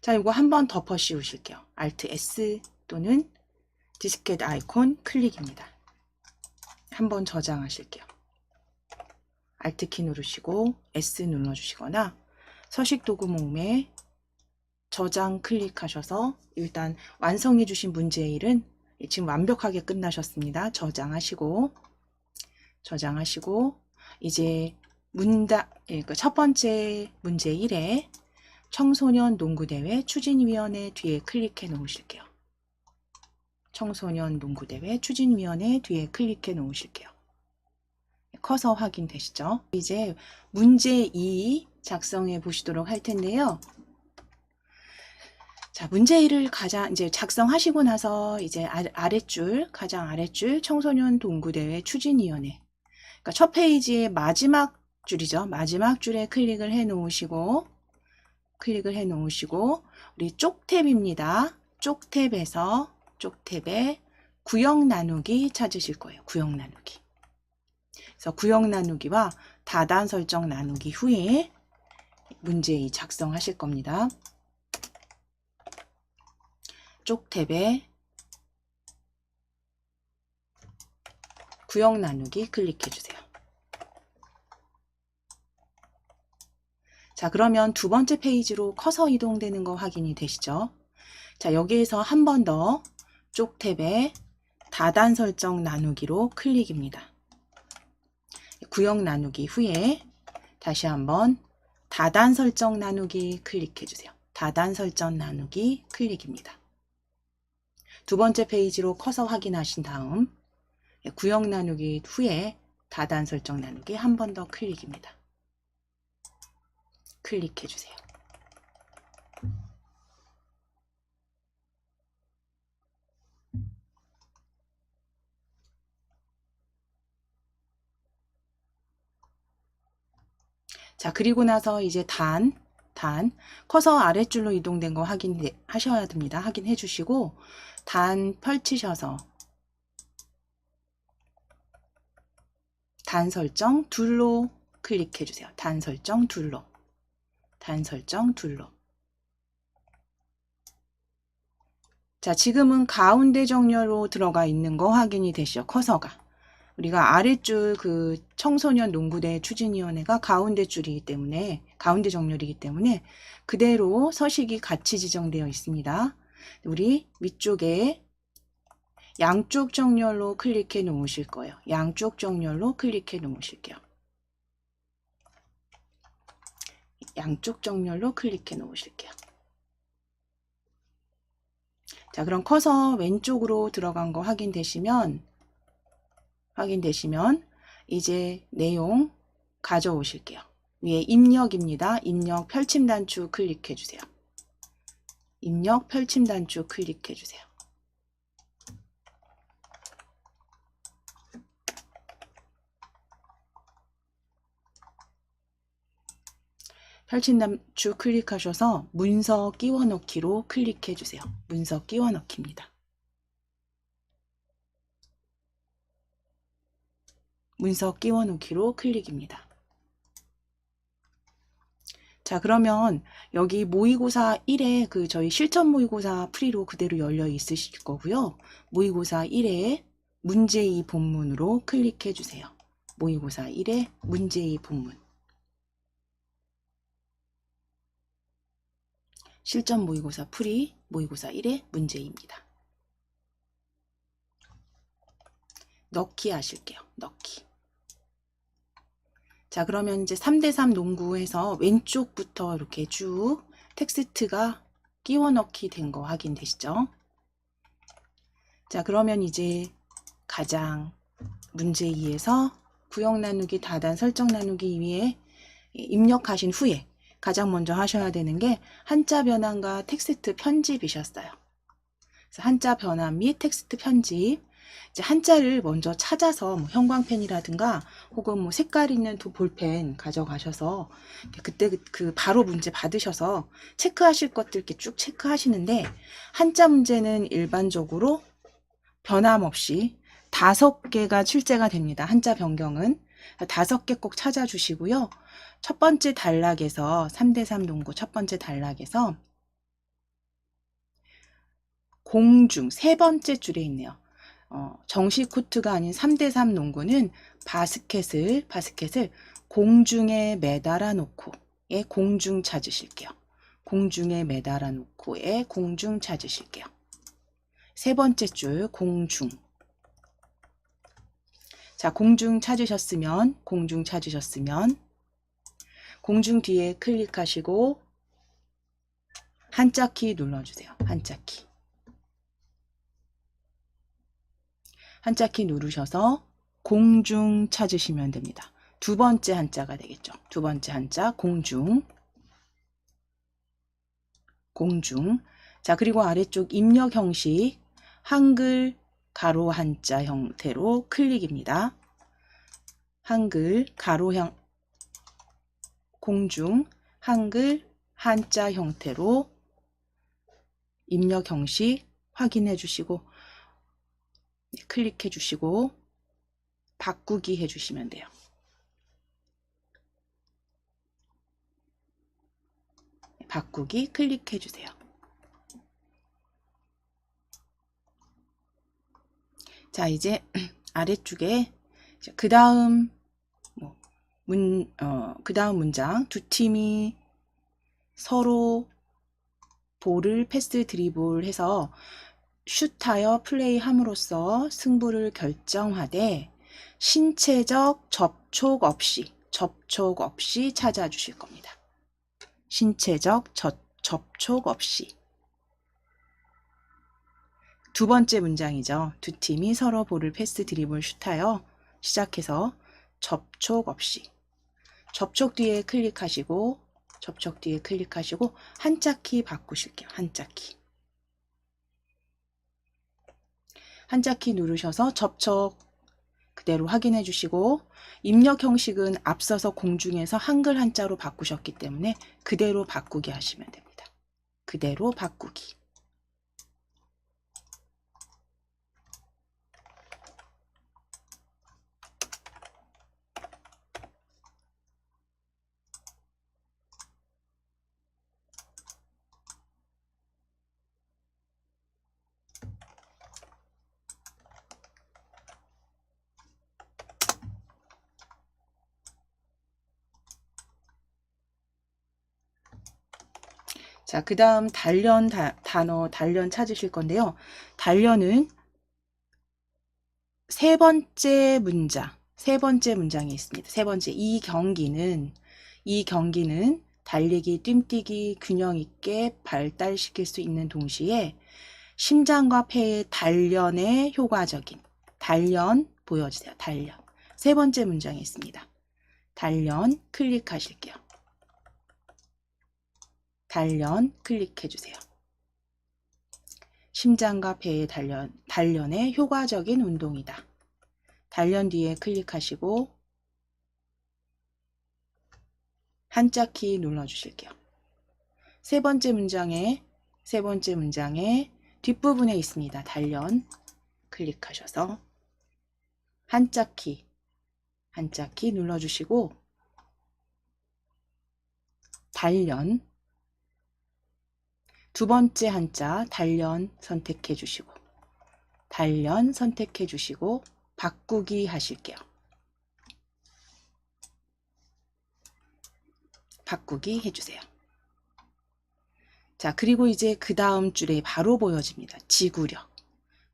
자, 이거 한번 덮어 씌우실게요. Alt S 또는 디스켓 아이콘 클릭입니다. 한번 저장하실게요. Alt 키 누르시고 S 눌러주시거나 서식 도구 목매 저장 클릭하셔서 일단 완성해 주신 문제 1은 지금 완벽하게 끝나셨습니다. 저장하시고 이제 첫 번째 문제 1에 청소년 농구대회 추진위원회 뒤에 클릭해 놓으실게요. 청소년 농구대회 추진위원회 뒤에 클릭해 놓으실게요. 커서 확인되시죠? 이제 문제 2 작성해 보시도록 할 텐데요. 자, 문제 1을 이제 작성하시고 나서 이제 가장 아랫줄 청소년 동구대회 추진위원회. 그러니까 첫 페이지의 마지막 줄이죠. 마지막 줄에 클릭을 해 놓으시고, 우리 쪽 탭입니다. 쪽 탭에 구역 나누기 찾으실 거예요. 구역 나누기. 그래서 구역 나누기와 다단 설정 나누기 후에 문제 2 작성하실 겁니다. 쪽 탭에 구역 나누기 클릭해 주세요. 자, 그러면 두 번째 페이지로 커서 이동되는 거 확인이 되시죠? 자, 여기에서 한 번 더 쪽 탭에 다단 설정 나누기로 클릭입니다. 구역 나누기 후에 다시 한번 다단 설정 나누기 클릭해 주세요. 다단 설정 나누기 클릭입니다. 두 번째 페이지로 커서 확인하신 다음 구역 나누기 후에 다단 설정 나누기 한 번 더 클릭입니다. 클릭해 주세요. 자, 그리고 나서 이제 커서 아랫줄로 이동된 거 확인하셔야 됩니다. 확인해 주시고 단 펼치셔서 단 설정 둘로 클릭해 주세요. 단 설정 둘로. 자, 지금은 가운데 정렬로 들어가 있는 거 확인이 되시죠? 커서가. 우리가 아랫줄 그 청소년 농구대 추진위원회가 가운데 줄이기 때문에 가운데 정렬이기 때문에 그대로 서식이 같이 지정되어 있습니다. 우리 위쪽에 양쪽 정렬로 클릭해 놓으실 거예요. 양쪽 정렬로 클릭해 놓으실게요. 양쪽 정렬로 클릭해 놓으실게요. 자, 그럼 커서 왼쪽으로 들어간 거 확인되시면 이제 내용 가져오실게요. 위에 입력입니다. 입력 펼침 단추 클릭해 주세요. 입력 펼침 단추 클릭해 주세요. 펼침 단추 클릭하셔서 문서 끼워 넣기로 클릭해 주세요. 문서 끼워 넣기입니다. 문서 끼워 넣기로 클릭입니다. 자, 그러면 여기 모의고사 1에 저희 실전 모의고사 프리로 그대로 열려 있으실 거고요. 모의고사 1에 문제2 본문으로 클릭해 주세요. 모의고사 1에 문제2 본문. 실전 모의고사 프리 모의고사 1의 문제입니다. 넣기 하실게요. 넣기. 자, 그러면 이제 3대3 농구에서 왼쪽부터 이렇게 쭉 텍스트가 끼워 넣기 된 거 확인되시죠? 자, 그러면 이제 가장 문제 2에서 구역 나누기, 다단 설정 나누기 위해 입력하신 후에 가장 먼저 하셔야 되는 게 한자 변환과 텍스트 편집이셨어요. 그래서 한자 변환 및 텍스트 편집. 이제 한자를 먼저 찾아서 형광펜이라든가 혹은 색깔 있는 볼펜 가져가셔서 그때 바로 문제 받으셔서 체크하실 것들 이렇게 쭉 체크하시는데, 한자 문제는 일반적으로 변함없이 5개가 출제가 됩니다. 한자 변경은 5개 꼭 찾아주시고요. 첫 번째 단락에서 3대3 농구 첫 번째 단락에서 공중 세 번째 줄에 있네요. 정식 코트가 아닌 3대3 농구는 바스켓을 공중에 매달아 놓고의 공중 찾으실게요. 공중에 매달아 놓고의 공중 찾으실게요. 세 번째 줄 공중. 자, 공중 찾으셨으면 공중 뒤에 클릭하시고 한자 키 눌러주세요. 한자 키 누르셔서 공중 찾으시면 됩니다. 두 번째 한자가 되겠죠. 두 번째 한자 공중. 자, 그리고 아래쪽 입력 형식 한글 가로 한자 형태로 클릭입니다. 한글 가로형 공중 한글 한자 형태로 입력 형식 확인해 주시고 클릭해 주시고 바꾸기 해 주시면 돼요. 바꾸기 클릭해 주세요. 자, 이제 아래쪽에 그 다음 문장 두 팀이 서로 볼을 패스 드리블 해서 슛하여 플레이함으로써 승부를 결정하되 신체적 접촉 없이 찾아주실 겁니다. 신체적 접촉 없이. 두 번째 문장이죠. 두 팀이 서로 볼을 패스 드리블 슛하여 시작해서 접촉 없이. 접촉 뒤에 클릭하시고 한자 키 바꾸실게요. 한자 키 누르셔서 접촉 그대로 확인해 주시고, 입력 형식은 앞서서 공중에서 한글 한자로 바꾸셨기 때문에 그대로 바꾸기 하시면 됩니다. 그대로 바꾸기. 자, 그 다음 단련 단어 단련 찾으실 건데요. 단련은 세 번째 문장이 있습니다. 세 번째, 이 경기는 달리기, 뜀뛰기 균형 있게 발달시킬 수 있는 동시에 심장과 폐의 단련에 효과적인. 단련 보여주세요. 단련. 세 번째 문장에 있습니다. 단련 클릭하실게요. 단련 클릭해 주세요. 심장과 폐의 단련에 효과적인 운동이다. 단련 뒤에 클릭하시고 한자키 눌러주실게요. 세 번째 문장에 뒷부분에 있습니다. 단련 클릭하셔서 한자키 눌러주시고 단련 두 번째 한자 단련 선택해 주시고 바꾸기 하실게요. 바꾸기 해주세요. 자, 그리고 이제 그 다음 줄에 바로 보여집니다. 지구력.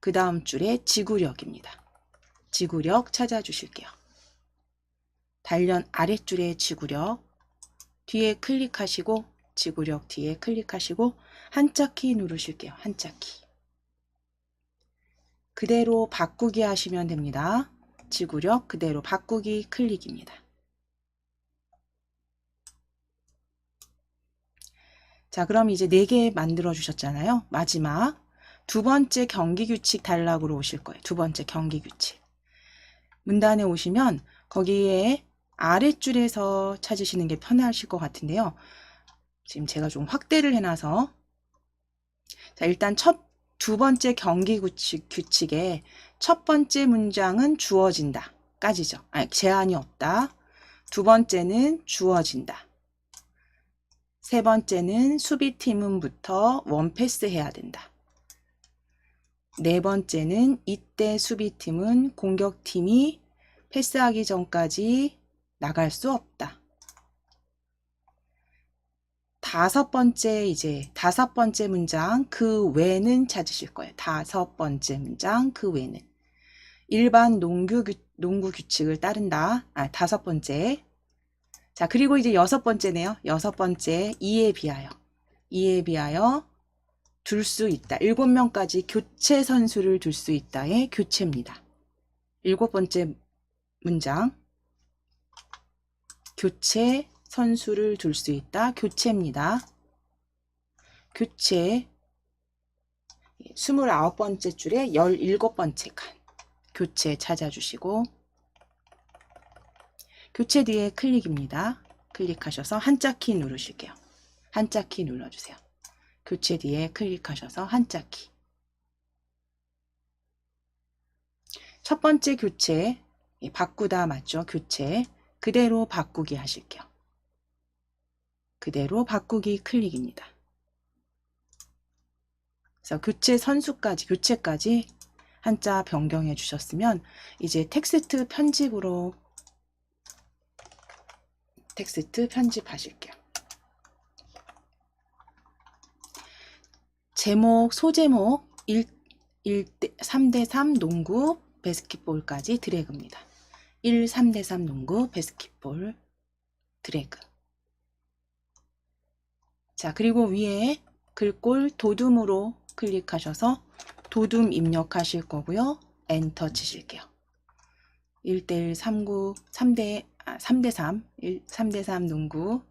그 다음 줄에 지구력입니다. 지구력 찾아주실게요. 단련 아랫줄에 지구력 뒤에 클릭하시고 지구력 뒤에 클릭하시고 한자키 누르실게요. 한자키. 그대로 바꾸기 하시면 됩니다. 지구력 그대로 바꾸기 클릭입니다. 자, 그럼 이제 4개 만들어 주셨잖아요. 마지막 두 번째 경기규칙 단락으로 오실 거예요. 두 번째 경기규칙. 문단에 오시면 거기에 아랫줄에서 찾으시는 게 편하실 것 같은데요. 지금 제가 좀 확대를 해놔서 자, 일단 두 번째 경기규칙의 첫 번째 문장은 주어진다 까지죠. 아니, 제한이 없다. 두 번째는 주어진다. 세 번째는 수비팀은부터 원패스 해야 된다. 네 번째는 이때 수비팀은 공격팀이 패스하기 전까지 나갈 수 없다. 다섯 번째 문장 그 외는 찾으실 거예요. 다섯 번째 문장 그 외는 일반 농구 규칙을 따른다. 다섯 번째. 자, 그리고 이제 여섯 번째네요. 여섯 번째 이에 비하여 둘 수 있다. 7명까지 교체 선수를 둘 수 있다의 교체입니다. 일곱 번째 문장 교체 선수를 둘 수 있다. 교체입니다. 교체 29번째 줄에 17번째 칸 교체 찾아주시고 교체 뒤에 클릭입니다. 클릭하셔서 한자키 누르실게요. 한자키 눌러주세요. 교체 뒤에 클릭하셔서 한자키. 첫 번째 교체 바꾸다 맞죠? 교체 그대로 바꾸기 하실게요. 그대로 바꾸기 클릭입니다. 그래서 교체까지 한자 변경해 주셨으면 이제 텍스트 편집하실게요. 소제목 3대3 농구 배스킷볼까지 드래그입니다. 3대3 농구 배스킷볼 드래그. 자, 그리고 위에 글꼴 도둠으로 클릭하셔서 도둠 입력하실 거고요. 엔터 치실게요. 1대1 3대3 농구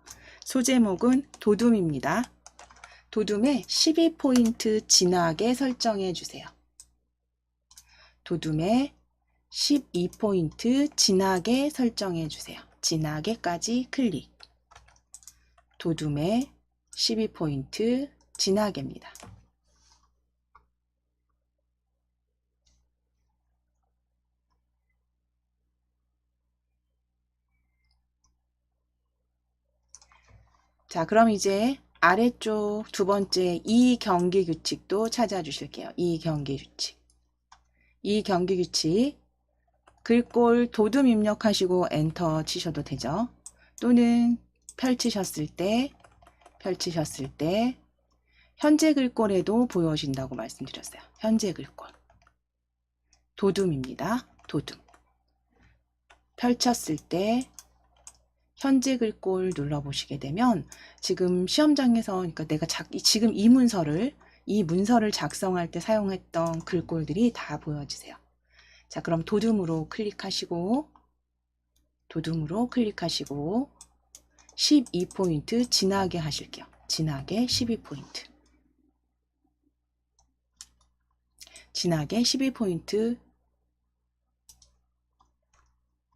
소제목은 도둠입니다. 도둠에 12포인트 진하게 설정해 주세요. 도둠에 12포인트 진하게 설정해 주세요. 진하게까지 클릭. 도둠에 12포인트 진하게입니다. 자, 그럼 이제 아래쪽 두 번째 이 경기 규칙도 찾아주실게요. 이 경기 규칙 글꼴 도둠 입력하시고 엔터 치셔도 되죠. 또는 펼치셨을 때 현재 글꼴에도 보여진다고 말씀드렸어요. 현재 글꼴 도둠입니다. 도둠 펼쳤을 때 현재 글꼴 눌러보시게 되면 지금 시험장에서 그러니까 내가 지금 이 문서를 이 문서를 작성할 때 사용했던 글꼴들이 다 보여지세요. 자, 그럼 도둠으로 클릭하시고 12포인트 진하게 하실게요. 진하게 12포인트. 진하게 12포인트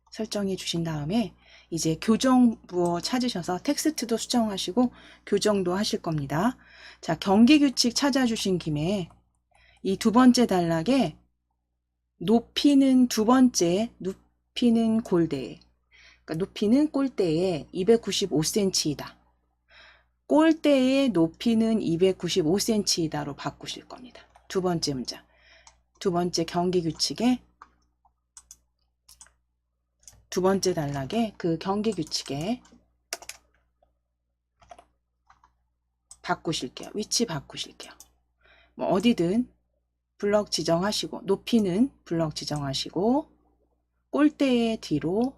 설정해 주신 다음에 이제 교정 부호 찾으셔서 텍스트도 수정하시고 교정도 하실 겁니다. 자, 경계규칙 찾아주신 김에 이 두 번째 단락에 높이는 두 번째 높이는 골대에, 그러니까 높이는 꼴대에 295cm이다. 꼴대의 높이는 295cm이다로 바꾸실 겁니다. 두 번째 문장. 두 번째 경계규칙에 두 번째 단락에 그 경계규칙에 바꾸실게요. 위치 바꾸실게요. 뭐 어디든 블럭 지정하시고 높이는 블럭 지정하시고 꼴대의 뒤로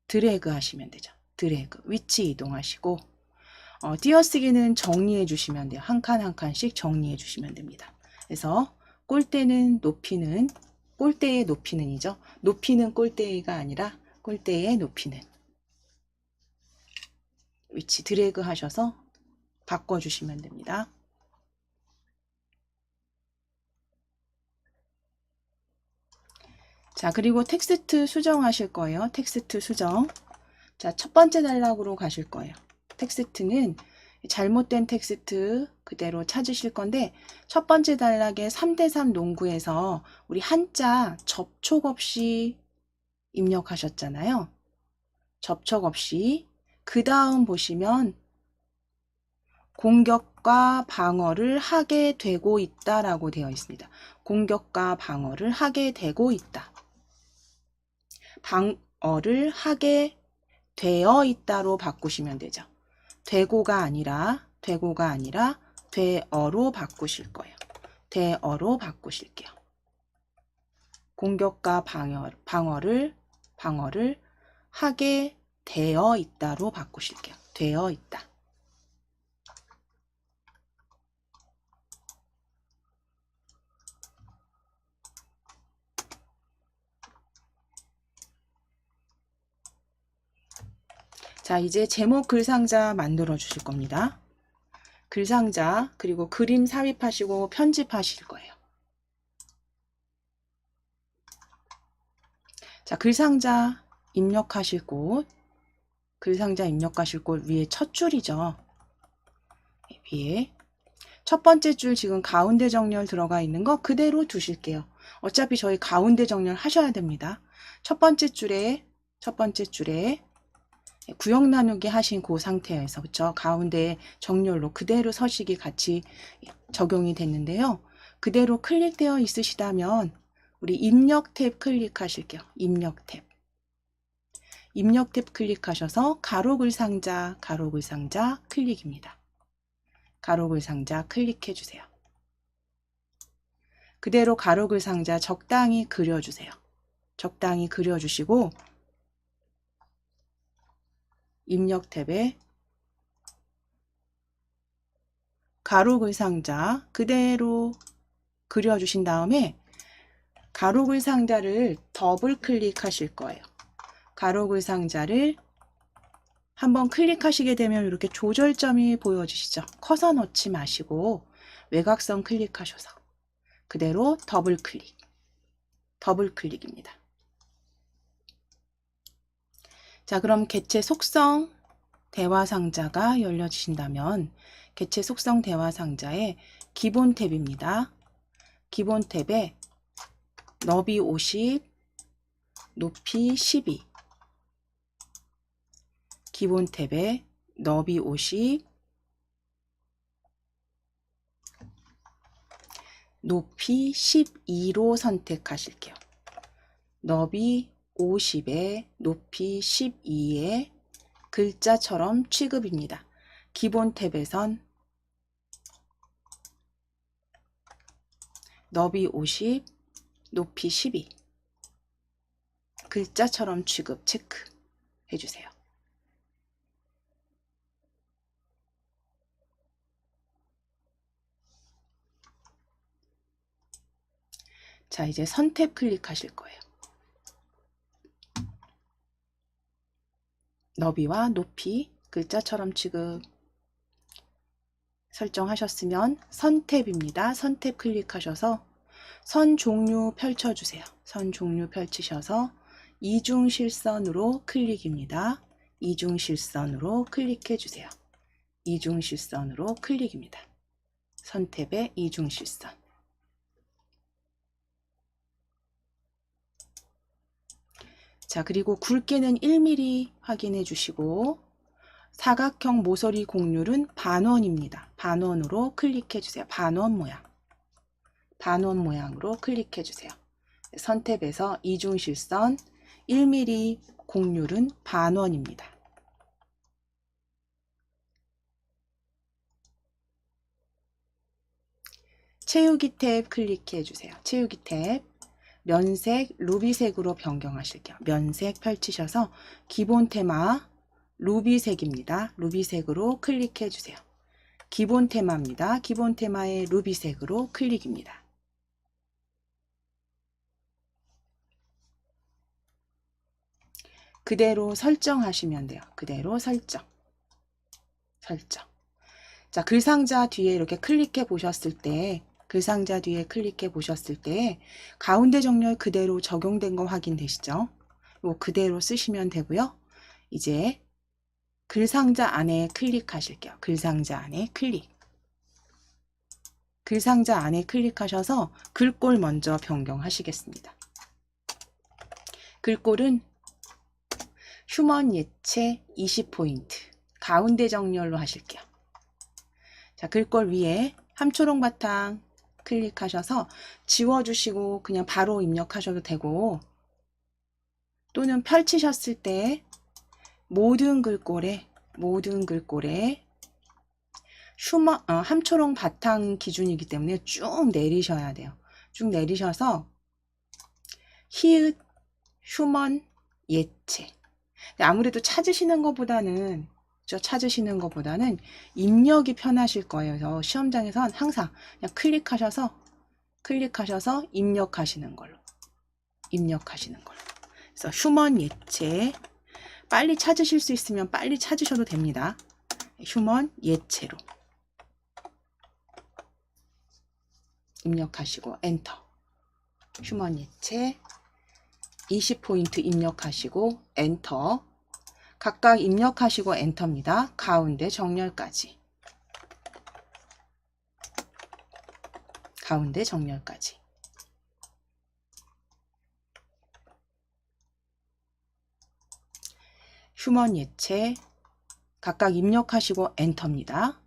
드래그 하시면 되죠. 드래그 위치 이동하시고 띄어쓰기는 정리해 주시면 돼요. 한 칸 한 칸씩 정리해 주시면 됩니다. 그래서 꼴대는 높이는 꼴대의 높이는이죠. 높이는 꼴대가 아니라 꼴대의 높이는 위치 드래그 하셔서 바꿔주시면 됩니다. 자, 그리고 텍스트 수정하실 거예요. 텍스트 수정. 자, 첫 번째 단락으로 가실 거예요. 텍스트는 잘못된 텍스트 그대로 찾으실 건데 첫 번째 단락에 3대3 농구에서 우리 한자 접촉 없이 입력하셨잖아요. 접촉 없이. 그 다음 보시면 공격과 방어를 하게 되고 있다라고 되어 있습니다. 공격과 방어를 하게 되고 있다. 방어를 하게 되어 있다로 바꾸시면 되죠. 되고가 아니라 되어로 바꾸실 거예요. 되어로 바꾸실게요. 공격과 방어를 하게 되어 있다로 바꾸실게요. 되어 있다. 자, 이제 제목 글상자 만들어 주실 겁니다. 글상자 그리고 그림 삽입하시고 편집하실 거예요. 자, 글상자 입력하실 곳 위에 첫 줄이죠. 위에 첫 번째 줄 지금 가운데 정렬 들어가 있는 거 그대로 두실게요. 어차피 저희 가운데 정렬 하셔야 됩니다. 첫 번째 줄에 구역 나누기 하신 그 상태에서 그쵸? 가운데 정렬로 그대로 서식이 같이 적용이 됐는데요. 그대로 클릭되어 있으시다면 우리 입력 탭 클릭하실게요. 입력 탭 클릭하셔서 가로글 상자 클릭입니다. 가로글 상자 클릭해 주세요. 그대로 가로글 상자 적당히 그려주세요. 적당히 그려주시고 입력 탭에 가로글 상자 그대로 그려주신 다음에 가로글 상자를 더블 클릭하실 거예요. 가로글 상자를 한번 클릭하시게 되면 이렇게 조절점이 보여지시죠. 커서 넣지 마시고 외곽선 클릭하셔서 그대로 더블 클릭입니다. 자, 그럼 개체 속성 대화 상자가 열려지신다면 개체 속성 대화 상자의 기본 탭입니다. 기본 탭에 너비 50, 높이 12. 기본 탭에 너비 50, 높이 12로 선택하실게요. 너비 50에 높이 12에 글자처럼 취급입니다. 기본 탭에선 너비 50, 높이 12 글자처럼 취급 체크 해주세요. 자, 이제 선택 클릭하실 거예요. 너비와 높이 글자처럼 지금 설정하셨으면 선택입니다. 선택 클릭하셔서 선 종류 펼쳐주세요. 선 종류 펼치셔서 이중실선으로 클릭입니다. 이중실선으로 클릭해주세요. 이중실선으로 클릭입니다. 선택의 이중실선. 자, 그리고 굵게는 1mm 확인해 주시고 사각형 모서리 곡률은 반원입니다. 반원으로 클릭해 주세요. 반원 모양. 반원 모양으로 클릭해 주세요. 선택에서 이중실선 1mm 곡률은 반원입니다. 채우기 탭 클릭해 주세요. 채우기 탭 면색 루비색으로 변경하실게요. 면색 펼치셔서 기본 테마 루비색입니다. 루비색으로 클릭해 주세요. 기본 테마입니다. 기본 테마의 루비색으로 클릭입니다. 그대로 설정하시면 돼요. 그대로 설정. 자, 글상자 뒤에 이렇게 클릭해 보셨을 때 글상자 뒤에 클릭해 보셨을 때 가운데 정렬 그대로 적용된 거 확인되시죠? 요 그대로 쓰시면 되고요. 이제 글상자 안에 클릭하실게요. 글상자 안에 클릭. 글상자 안에 클릭하셔서 글꼴 먼저 변경하시겠습니다. 글꼴은 휴먼 예체 20포인트 가운데 정렬로 하실게요. 자, 글꼴 위에 함초록 바탕 클릭하셔서 지워주시고 그냥 바로 입력하셔도 되고 또는 펼치셨을 때 모든 글꼴에 함초록 바탕 기준이기 때문에 쭉 내리셔야 돼요. 쭉 내리셔서 히읗 휴먼 예체. 아무래도 찾으시는 것보다는 입력이 편하실 거예요. 그래서 시험장에선 항상 그냥 클릭하셔서 입력하시는 걸로. 그래서 휴먼 예체 빨리 찾으실 수 있으면 빨리 찾으셔도 됩니다. 휴먼 예체로 입력하시고 엔터. 휴먼 예체 20포인트 입력하시고 엔터. 각각 입력하시고 엔터입니다. 가운데 정렬까지. 가운데 정렬까지. 휴먼 예체 각각 입력하시고 엔터입니다.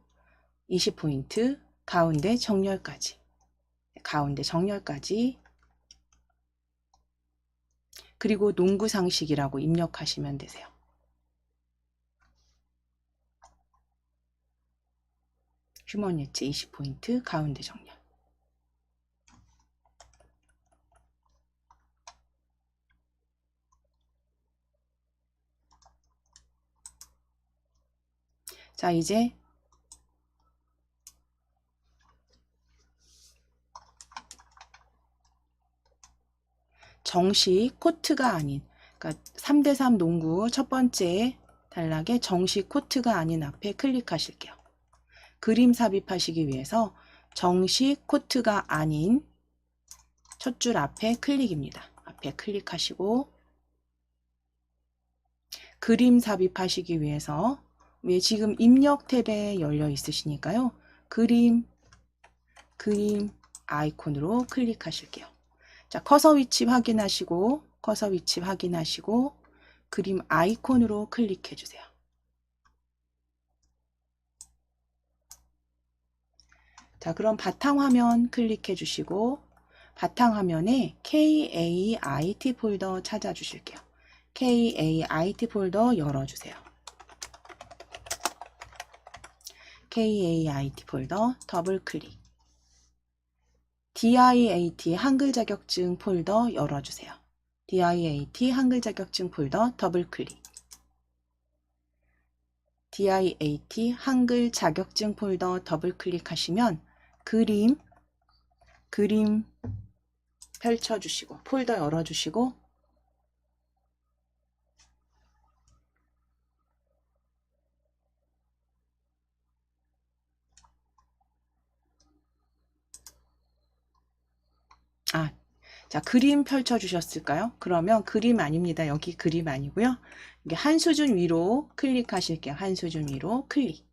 20포인트 가운데 정렬까지. 가운데 정렬까지. 그리고 농구 상식이라고 입력하시면 되세요. 휴먼 예체 20포인트 가운데 정렬. 자, 이제 정식 코트가 아닌, 그러니까 3대3 농구 첫 번째 단락에 정식 코트가 아닌 앞에 클릭하실게요. 그림 삽입하시기 위해서 정식 코트가 아닌 첫 줄 앞에 클릭입니다. 앞에 클릭하시고 그림 삽입하시기 위해서 왜 지금 입력 탭에 열려 있으시니까요. 그림 아이콘으로 클릭하실게요. 자, 커서 위치 확인하시고 그림 아이콘으로 클릭해 주세요. 자, 그럼 바탕화면 클릭해 주시고 바탕화면에 KAIT 폴더 찾아주실게요. KAIT 폴더 열어주세요. KAIT 폴더 더블클릭. DIAT 한글 자격증 폴더 열어주세요. DIAT 한글 자격증 폴더 더블클릭. DIAT 한글 자격증 폴더 더블클릭하시면 그림 펼쳐주시고 폴더 열어주시고 자, 그림 펼쳐주셨을까요? 그러면 그림 아닙니다. 여기 그림 아니고요. 이게 한 수준 위로 클릭하실게요. 한 수준 위로 클릭.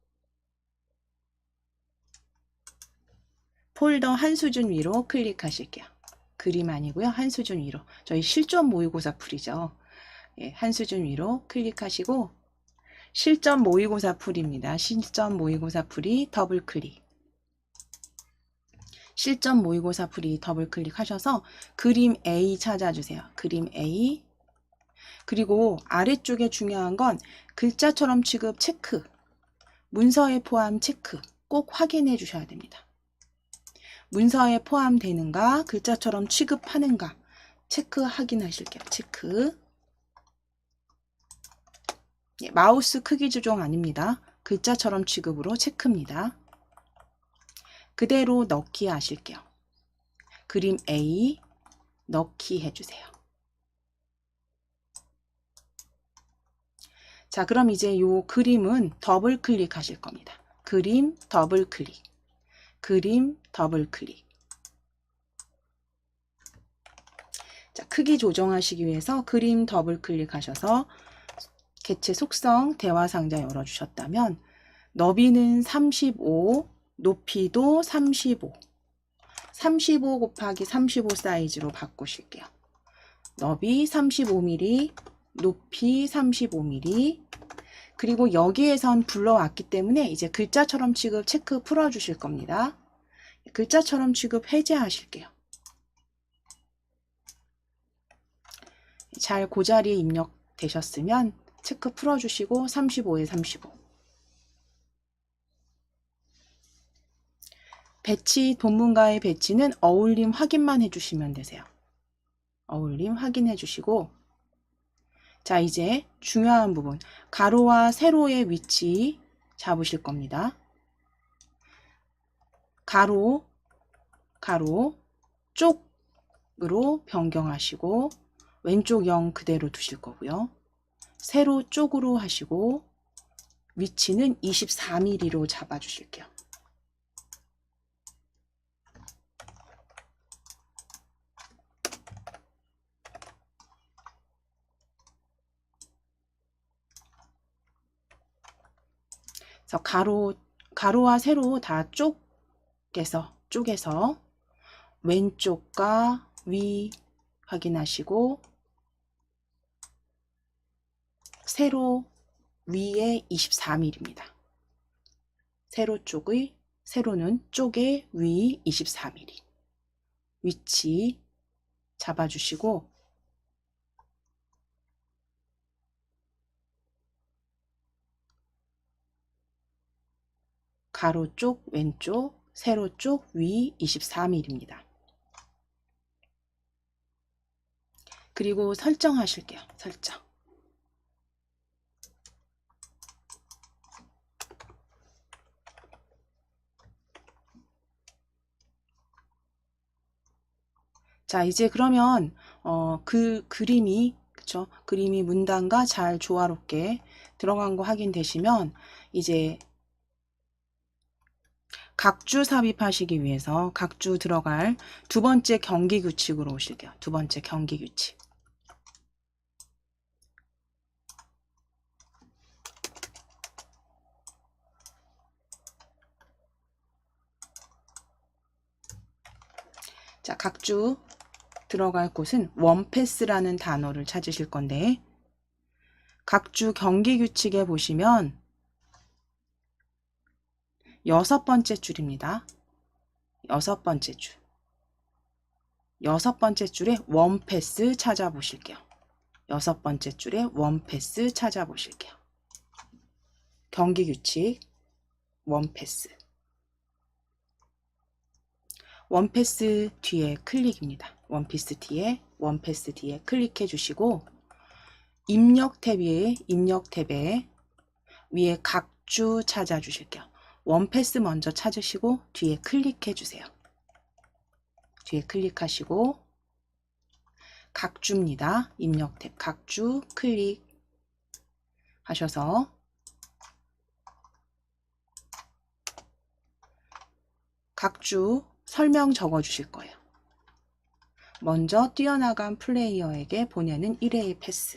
폴더 한 수준 위로 클릭하실게요. 그림 아니고요. 한 수준 위로. 저희 실전 모의고사 풀이죠. 예, 한 수준 위로 클릭하시고 실전 모의고사 풀입니다. 실전 모의고사 풀이 더블 클릭. 실전 모의고사 풀이 더블 클릭하셔서 그림 A 찾아주세요. 그림 A. 그리고 아래쪽에 중요한 건 글자처럼 취급 체크, 문서에 포함 체크 꼭 확인해 주셔야 됩니다. 문서에 포함되는가, 글자처럼 취급하는가 체크 확인하실게요. 체크. 예, 마우스 크기 조정 아닙니다. 글자처럼 취급으로 체크입니다. 그대로 넣기 하실게요. 그림 A 넣기 해주세요. 자, 그럼 이제 요 그림은 더블 클릭하실 겁니다. 그림 더블 클릭. 그림 더블 클릭. 자, 크기 조정하시기 위해서 그림 더블 클릭하셔서 개체 속성 대화 상자 열어주셨다면 너비는 35, 높이도 35, 35 곱하기 35 사이즈로 바꾸실게요. 너비 35mm, 높이 35mm. 그리고 여기에선 불러왔기 때문에 이제 글자처럼 취급 체크 풀어주실 겁니다. 글자처럼 취급 해제하실게요. 잘 그 자리에 입력되셨으면 체크 풀어주시고 35에 35. 배치, 본문과의 배치는 어울림 확인만 해주시면 되세요. 어울림 확인해 주시고 자, 이제 중요한 부분 가로와 세로의 위치 잡으실 겁니다. 가로 쪽으로 변경하시고 왼쪽 0 그대로 두실 거고요. 세로 쪽으로 하시고 위치는 24mm로 잡아 주실게요. 그래서 가로와 세로 다 쪼개서 왼쪽과 위 확인하시고 세로 위에 24mm입니다. 세로는 쪽의 위 24mm. 위치 잡아주시고 가로 쪽 왼쪽, 세로 쪽 위 24mm입니다. 그리고 설정하실게요. 설정. 자, 이제 그러면 그 그림이 그쵸? 그림이 문단과 잘 조화롭게 들어간 거 확인되시면 이제 각주 삽입하시기 위해서 각주 들어갈 두 번째 경기 규칙으로 오실게요. 두 번째 경기 규칙. 자, 각주 들어갈 곳은 원패스라는 단어를 찾으실 건데 각주 경기 규칙에 보시면 6번째 줄입니다. 6번째 줄. 6번째 줄에 원패스 찾아보실게요. 6번째 줄에 원패스 찾아보실게요. 경기 규칙 원패스. 원패스 뒤에 클릭입니다. 원패스 뒤에 클릭해 주시고 입력 탭에 위에 각주 찾아 주실게요. 원패스 먼저 찾으시고 뒤에 클릭해 주세요. 뒤에 클릭하시고 각주입니다. 입력 탭 각주 클릭하셔서 각주 설명 적어 주실 거예요. 먼저 뛰어나간 플레이어에게 보내는 1회의 패스.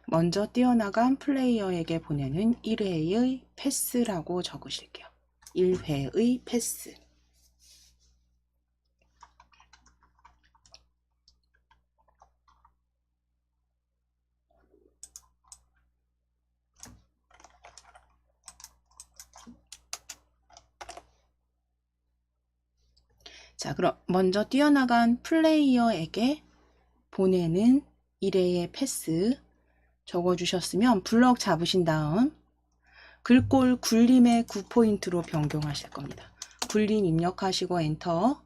먼저 뛰어나간 플레이어에게 보내는 1회의 패스라고 적으실게요. 1회의 패스. 자, 그럼 먼저 뛰어나간 플레이어에게 보내는 1회의 패스 적어주셨으면 블럭 잡으신 다음 글꼴 굴림의 9포인트로 변경하실 겁니다. 굴림 입력하시고 엔터.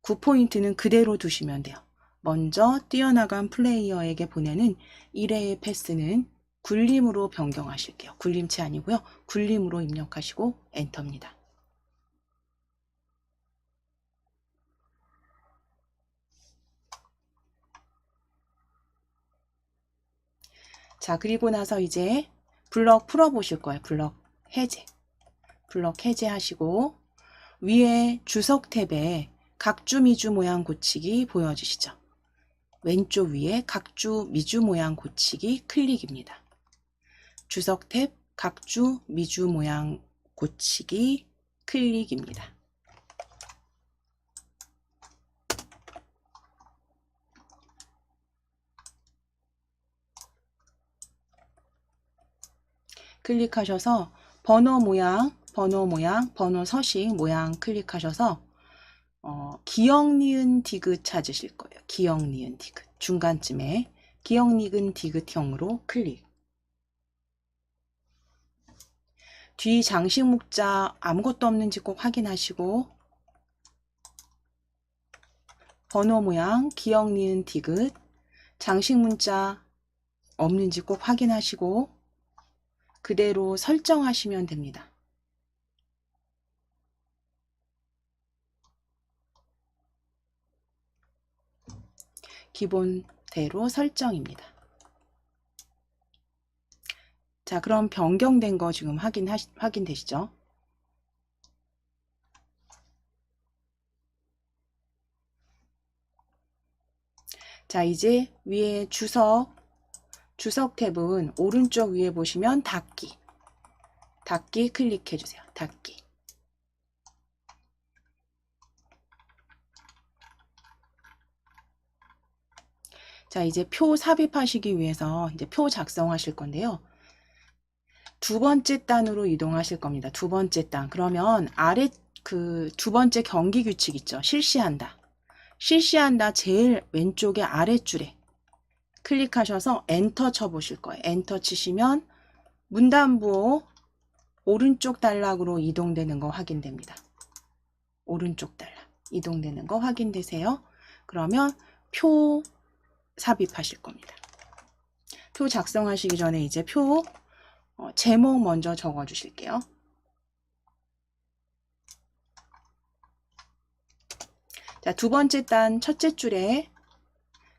9포인트는 그대로 두시면 돼요. 먼저 뛰어나간 플레이어에게 보내는 1회의 패스는 굴림으로 변경하실게요. 굴림체 아니고요. 굴림으로 입력하시고 엔터입니다. 자, 그리고 나서 이제 블럭 풀어보실 거예요. 블럭 해제. 블럭 해제하시고 위에 주석 탭에 각주 미주 모양 고치기 보여주시죠. 왼쪽 위에 각주 미주 모양 고치기 클릭입니다. 주석 탭 각주 미주 모양 고치기 클릭입니다. 클릭하셔서 번호 모양, 번호 서식 모양 클릭하셔서 기역, 니은, 디귿 찾으실 거예요. 기역, 니은, 디귿. 중간쯤에 기역, 니은, 디귿형으로 클릭. 뒤 장식 목자 아무것도 없는지 꼭 확인하시고 번호 모양, 기역, 니은, 디귿. 장식 문자 없는지 꼭 확인하시고 그대로 설정하시면 됩니다. 기본대로 설정입니다. 자, 그럼 변경된 거 지금 확인되시죠? 자, 이제 위에 주석 탭은 오른쪽 위에 보시면 닫기 클릭해 주세요. 닫기. 자, 이제 표 삽입하시기 위해서 이제 표 작성하실 건데요. 두 번째 단으로 이동하실 겁니다. 두 번째 단. 그러면 아래 그 두 번째 경기 규칙 있죠. 실시한다 제일 왼쪽에 아랫줄에 클릭하셔서 엔터 쳐보실 거예요. 엔터 치시면 문단부호 오른쪽 단락으로 이동되는 거 확인됩니다. 오른쪽 단락 이동되는 거 확인되세요? 그러면 표 삽입하실 겁니다. 표 작성하시기 전에 이제 표 제목 먼저 적어 주실게요. 자, 두 번째 단 첫째 줄에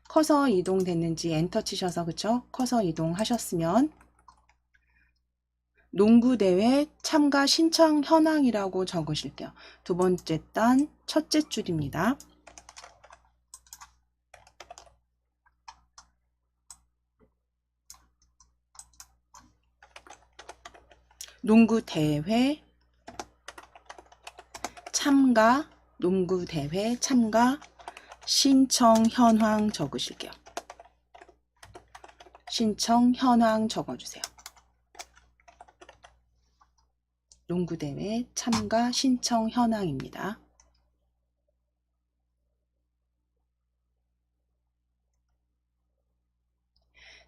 커서 이동됐는지 엔터 치셔서 그쵸? 커서 이동하셨으면 농구대회 참가 신청 현황이라고 적으실게요. 두 번째 단 첫째 줄입니다. 농구대회 참가 신청 현황 적으실게요. 신청 현황 적어주세요. 농구대회 참가 신청 현황입니다.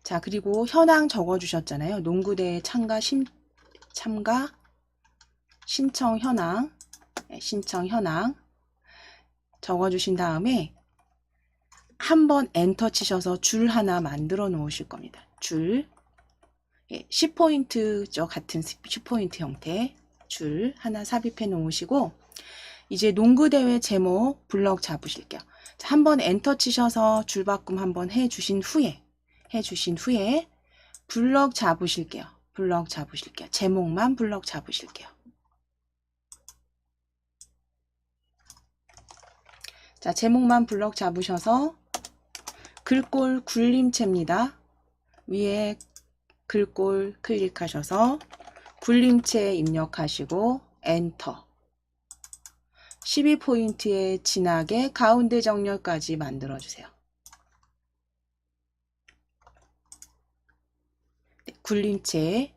자, 그리고 현황 적어주셨잖아요. 농구대회 참가 신청 현황, 신청 현황 적어주신 다음에 한번 엔터 치셔서 줄 하나 만들어 놓으실 겁니다. 줄, 10포인트죠. 같은 10포인트 형태 줄 하나 삽입해 놓으시고, 이제 농구대회 제목 블럭 잡으실게요. 한번 엔터 치셔서 줄 바꿈 한번 해주신 후에 블럭 잡으실게요. 블럭 잡으실게요. 제목만 블럭 잡으실게요. 자, 제목만 블럭 잡으셔서 글꼴 굴림체입니다. 위에 글꼴 클릭하셔서 굴림체 입력하시고 엔터. 12포인트에 진하게 가운데 정렬까지 만들어주세요. 네, 굴림체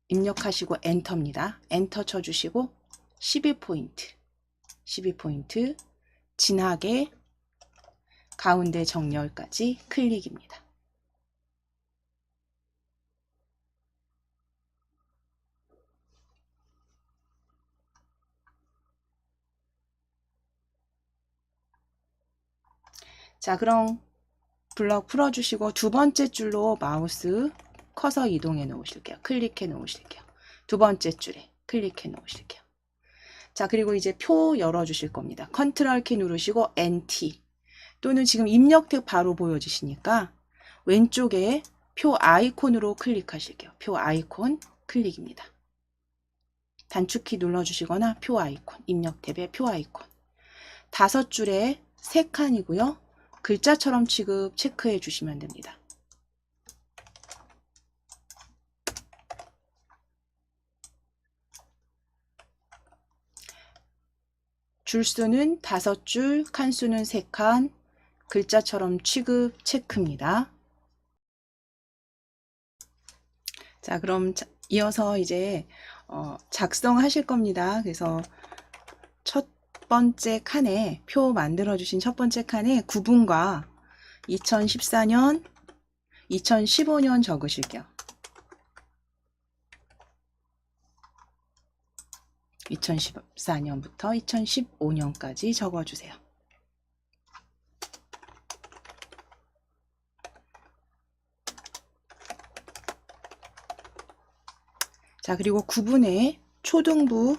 입력하시고 엔터입니다. 엔터 쳐주시고 12포인트 진하게 가운데 정렬까지 클릭입니다. 자, 그럼 블럭 풀어주시고 두 번째 줄로 마우스 커서 이동해 놓으실게요. 클릭해 놓으실게요. 두 번째 줄에 클릭해 놓으실게요. 자, 그리고 이제 표 열어주실 겁니다. 컨트롤 키 누르시고 NT, 또는 지금 입력 탭 바로 보여지시니까 왼쪽에 표 아이콘으로 클릭하실게요. 표 아이콘 클릭입니다. 단축키 눌러주시거나 표 아이콘, 입력 탭의 표 아이콘. 5줄에 3칸이고요. 글자처럼 취급 체크해 주시면 됩니다. 줄수는 5줄, 칸수는 3칸, 글자처럼 취급 체크입니다. 자, 그럼 이어서 이제 작성하실 겁니다. 그래서 첫 번째 칸에 표 만들어 주신 첫 번째 칸에 구분과 2014년, 2015년 적으실게요. 2014년부터 2015년까지 적어주세요. 자, 그리고 구분에 초등부,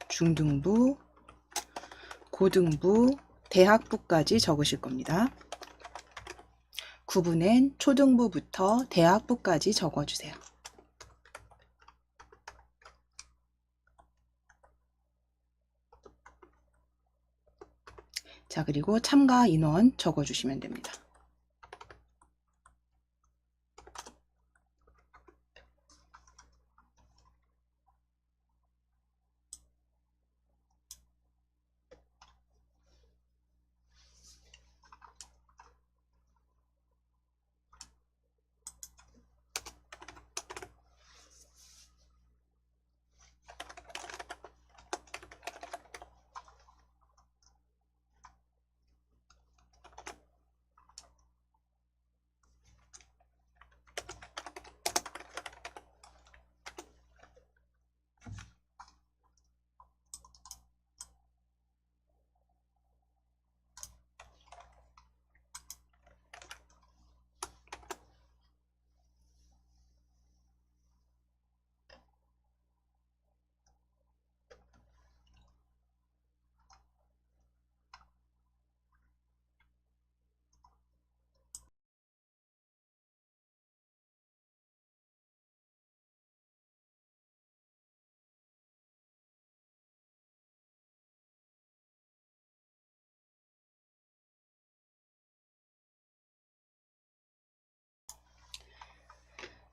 중등부, 고등부, 대학부까지 적으실 겁니다. 구분엔 초등부부터 대학부까지 적어주세요. 자, 그리고 참가 인원 적어주시면 됩니다.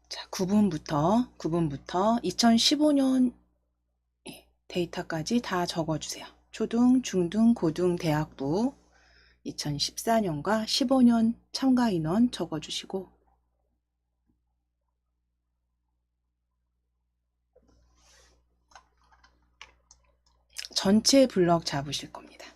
자, 구분부터 2015년 데이터까지 다 적어주세요. 초등, 중등, 고등, 대학부 2014년과 15년 참가 인원 적어주시고, 전체 블럭 잡으실 겁니다.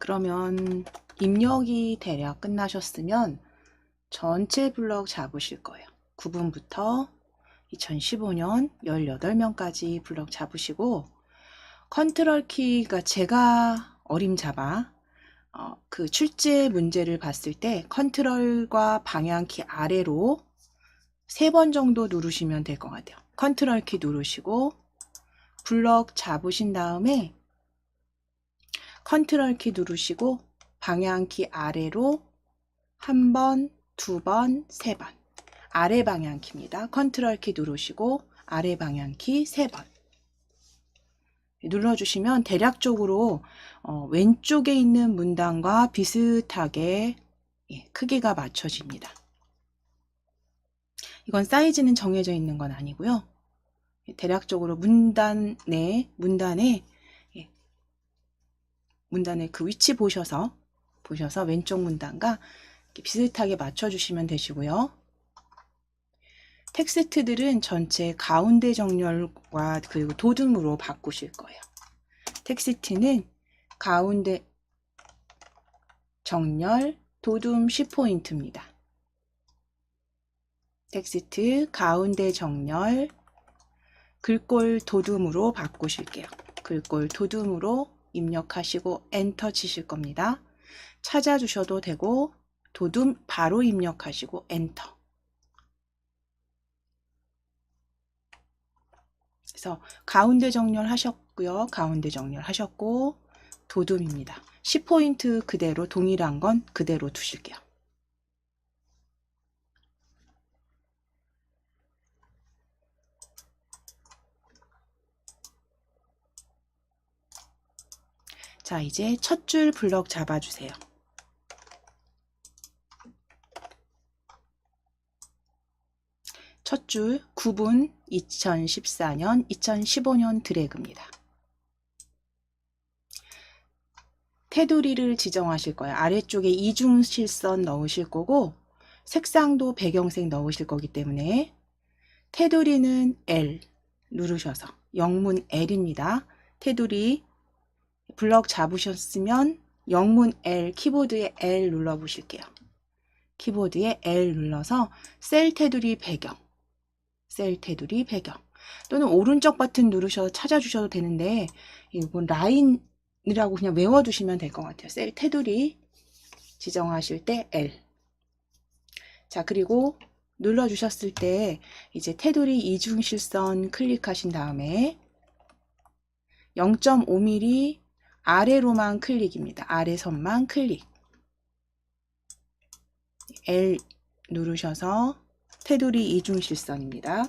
그러면 입력이 대략 끝나셨으면 전체 블럭 잡으실 거예요. 9분부터 2015년 18명까지 블럭 잡으시고, 컨트롤 키가 제가 어림잡아 그 출제 문제를 봤을 때 컨트롤과 방향키 아래로 3번 정도 누르시면 될 것 같아요. 컨트롤 키 누르시고 블럭 잡으신 다음에 컨트롤 키 누르시고 방향키 아래로 1번, 2번, 3번. 아래 방향키입니다. 컨트롤 키 누르시고 아래 방향키 3번. 눌러주시면 대략적으로 왼쪽에 있는 문단과 비슷하게 크기가 맞춰집니다. 이건 사이즈는 정해져 있는 건 아니고요. 대략적으로 문단의 그 위치 보셔서 왼쪽 문단과 비슷하게 맞춰주시면 되시고요. 텍스트들은 전체 가운데 정렬과 그리고 도둠으로 바꾸실 거예요. 텍스트는 가운데 정렬, 도둠 10포인트입니다. 텍스트 가운데 정렬, 글꼴 도둠으로 바꾸실게요. 글꼴 도둠으로 입력하시고 엔터 치실 겁니다. 찾아주셔도 되고 도둠 바로 입력하시고 엔터. 그래서 가운데 정렬하셨고요. 가운데 정렬하셨고 도둠입니다. 10포인트 그대로 동일한 건 그대로 두실게요. 자, 이제 첫 줄 블럭 잡아주세요. 첫 줄 9분 2014년 2015년 드래그입니다. 테두리를 지정하실 거예요. 아래쪽에 이중실선 넣으실 거고 색상도 배경색 넣으실 거기 때문에 테두리는 L 누르셔서 영문 L입니다. 테두리 블럭 잡으셨으면 영문 L 키보드에 L 눌러 보실게요. 키보드에 L 눌러서 셀 테두리 배경, 셀 테두리 배경 또는 오른쪽 버튼 누르셔서 찾아주셔도 되는데 이건 라인이라고 그냥 외워두시면 될 것 같아요. 셀 테두리 지정하실 때 L. 자, 그리고 눌러주셨을 때 이제 테두리 이중실선 클릭하신 다음에 0.5mm 아래로만 클릭입니다. 아래 선만 클릭. L 누르셔서 테두리 이중실선입니다.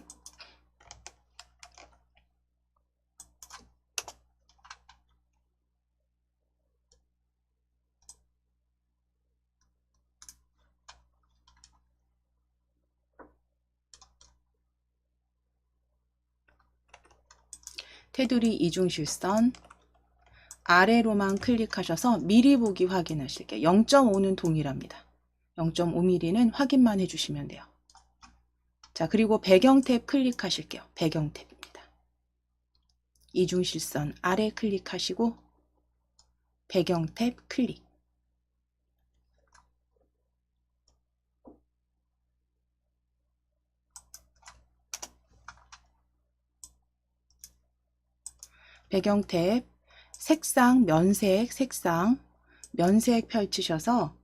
테두리 이중실선 아래로만 클릭하셔서 미리 보기 확인하실게요. 0.5는 동일합니다. 0.5mm는 확인만 해주시면 돼요. 자, 그리고 배경 탭 클릭하실게요. 배경 탭입니다. 이중실선 아래 클릭하시고 배경 탭 클릭. 배경 탭 색상, 면색, 면색 펼치셔서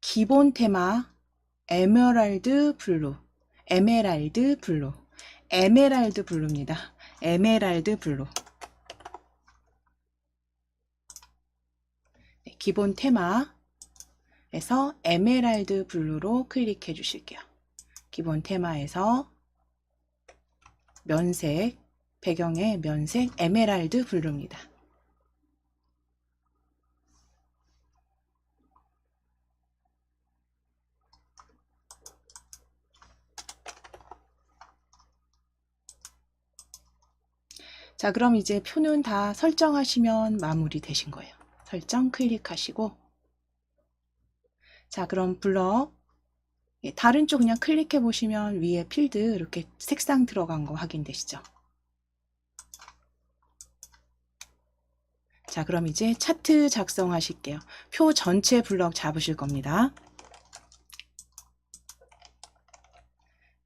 기본 테마 에메랄드 블루입니다. 에메랄드 블루. 네, 기본 테마에서 에메랄드 블루로 클릭해 주실게요. 기본 테마에서 면색, 배경의 면색 에메랄드 블루입니다. 자, 그럼 이제 표는 다 설정하시면 마무리 되신 거예요. 설정 클릭하시고, 자, 그럼 블럭 다른 쪽 그냥 클릭해 보시면 위에 필드 이렇게 색상 들어간 거 확인되시죠? 자, 그럼 이제 차트 작성하실게요. 표 전체 블럭 잡으실 겁니다.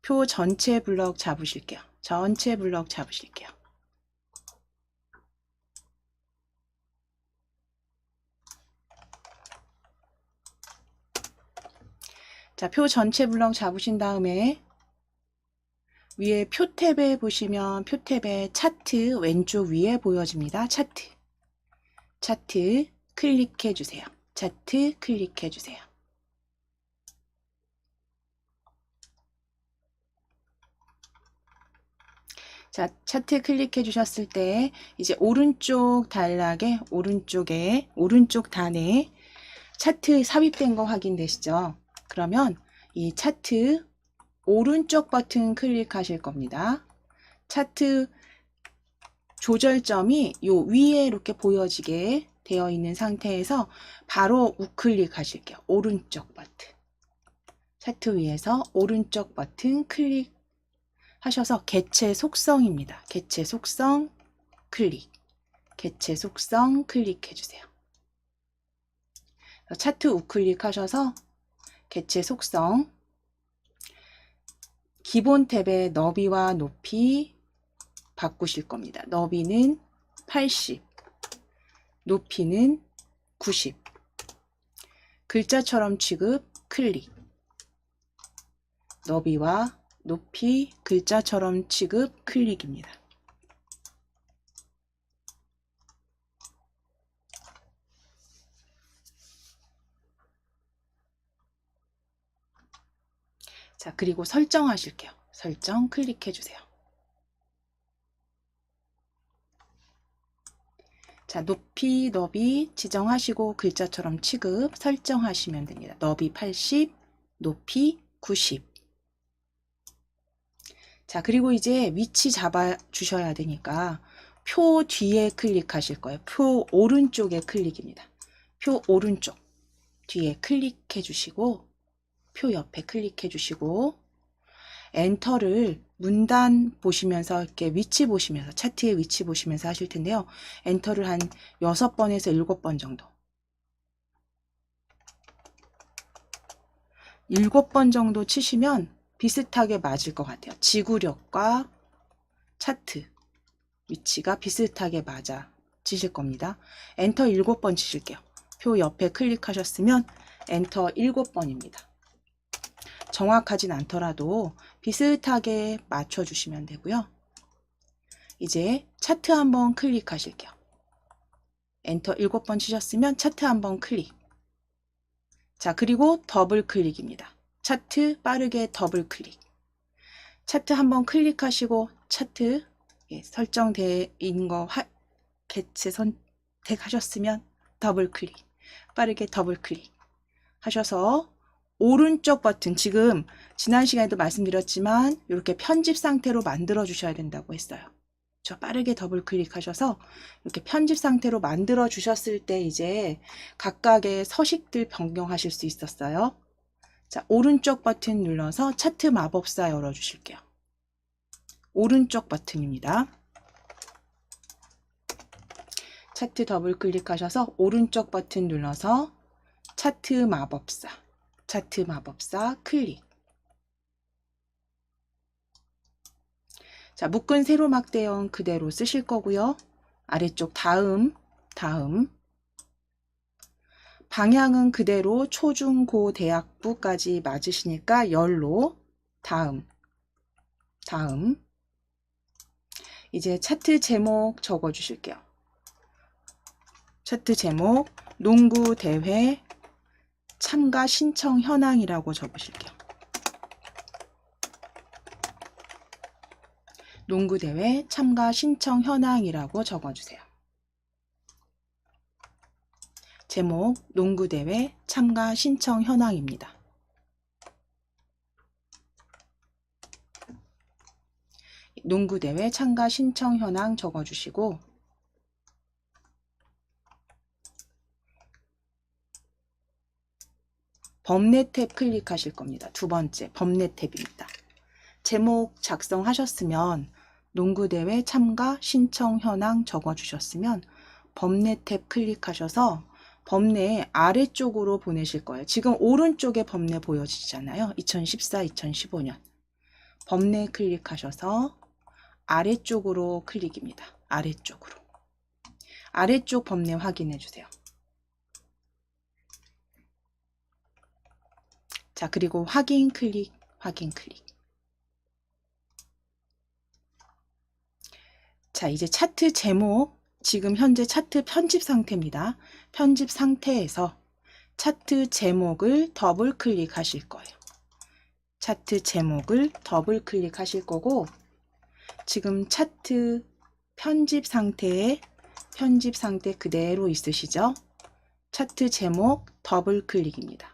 표 전체 블럭 잡으실게요. 전체 블럭 잡으실게요. 자, 표 전체 블럭 잡으신 다음에 위에 표 탭에 보시면 표 탭에 차트 왼쪽 위에 보여집니다. 차트 클릭해 주세요. 차트 클릭해 주세요. 자, 차트 클릭해 주셨을 때 이제 오른쪽 단락에 오른쪽 단에 차트 삽입된 거 확인되시죠? 그러면 이 차트 오른쪽 버튼 클릭하실 겁니다. 차트 조절점이 요 위에 이렇게 보여지게 되어 있는 상태에서 바로 우클릭 하실게요. 오른쪽 버튼. 차트 위에서 오른쪽 버튼 클릭 하셔서 개체 속성입니다. 개체 속성 클릭. 개체 속성 클릭해 주세요. 차트 우클릭 하셔서 개체 속성 기본 탭의 너비와 높이 바꾸실 겁니다. 너비는 80, 높이는 90. 글자처럼 취급 클릭. 너비와 높이 글자처럼 취급 클릭입니다. 자, 그리고 설정하실게요. 설정 클릭해 주세요. 자, 높이, 너비 지정하시고 글자처럼 취급 설정하시면 됩니다. 너비 80, 높이 90. 자, 그리고 이제 위치 잡아 주셔야 되니까 표 뒤에 클릭하실 거예요. 표 오른쪽에 클릭입니다. 표 오른쪽 뒤에 클릭해 주시고 표 옆에 클릭해 주시고 엔터를 문단 보시면서 이렇게 위치 보시면서 차트의 위치 보시면서 하실 텐데요. 엔터를 한 6번에서 7번 정도. 7번 정도 치시면 비슷하게 맞을 것 같아요. 지구력과 차트 위치가 비슷하게 맞아지실 겁니다. 엔터 7번 치실게요. 표 옆에 클릭하셨으면 엔터 7번입니다. 정확하진 않더라도 비슷하게 맞춰주시면 되고요. 이제 차트 한번 클릭하실게요. 엔터 7번 치셨으면 차트 한번 클릭. 자, 그리고 더블 클릭입니다. 차트 빠르게 더블 클릭. 차트 한번 클릭하시고 차트 설정되어 있는 거 개체 선택하셨으면 더블 클릭. 빠르게 더블 클릭 하셔서 오른쪽 버튼, 지금 지난 시간에도 말씀드렸지만 이렇게 편집 상태로 만들어 주셔야 된다고 했어요. 저 빠르게 더블 클릭하셔서 이렇게 편집 상태로 만들어 주셨을 때 이제 각각의 서식들 변경하실 수 있었어요. 자, 오른쪽 버튼 눌러서 차트 마법사 열어 주실게요. 오른쪽 버튼입니다. 차트 더블 클릭하셔서 오른쪽 버튼 눌러서 차트 마법사 클릭. 자, 묶은 세로 막대형 그대로 쓰실 거고요. 아래쪽 다음 방향은 그대로 초중고 대학부까지 맞으시니까 열로 다음 이제 차트 제목 적어 주실게요. 차트 제목 농구 대회 참가 신청 현황이라고 적으실게요. 농구대회 참가 신청 현황이라고 적어주세요. 제목 농구대회 참가 신청 현황입니다. 농구대회 참가 신청 현황 적어주시고 범례 탭 클릭하실 겁니다. 두 번째 범례 탭입니다. 제목 작성하셨으면 농구대회 참가 신청 현황 적어주셨으면 범례 탭 클릭하셔서 범례 아래쪽으로 보내실 거예요. 지금 오른쪽에 범례 보여지잖아요. 2014, 2015년. 범례 클릭하셔서 아래쪽으로 클릭입니다. 아래쪽으로. 아래쪽 범례 확인해 주세요. 자, 그리고 확인 클릭, 확인 클릭. 자, 이제 차트 제목, 지금 현재 차트 편집 상태입니다. 편집 상태에서 차트 제목을 더블 클릭하실 거예요. 차트 제목을 더블 클릭하실 거고, 지금 차트 편집 상태 그대로 있으시죠? 차트 제목 더블 클릭입니다.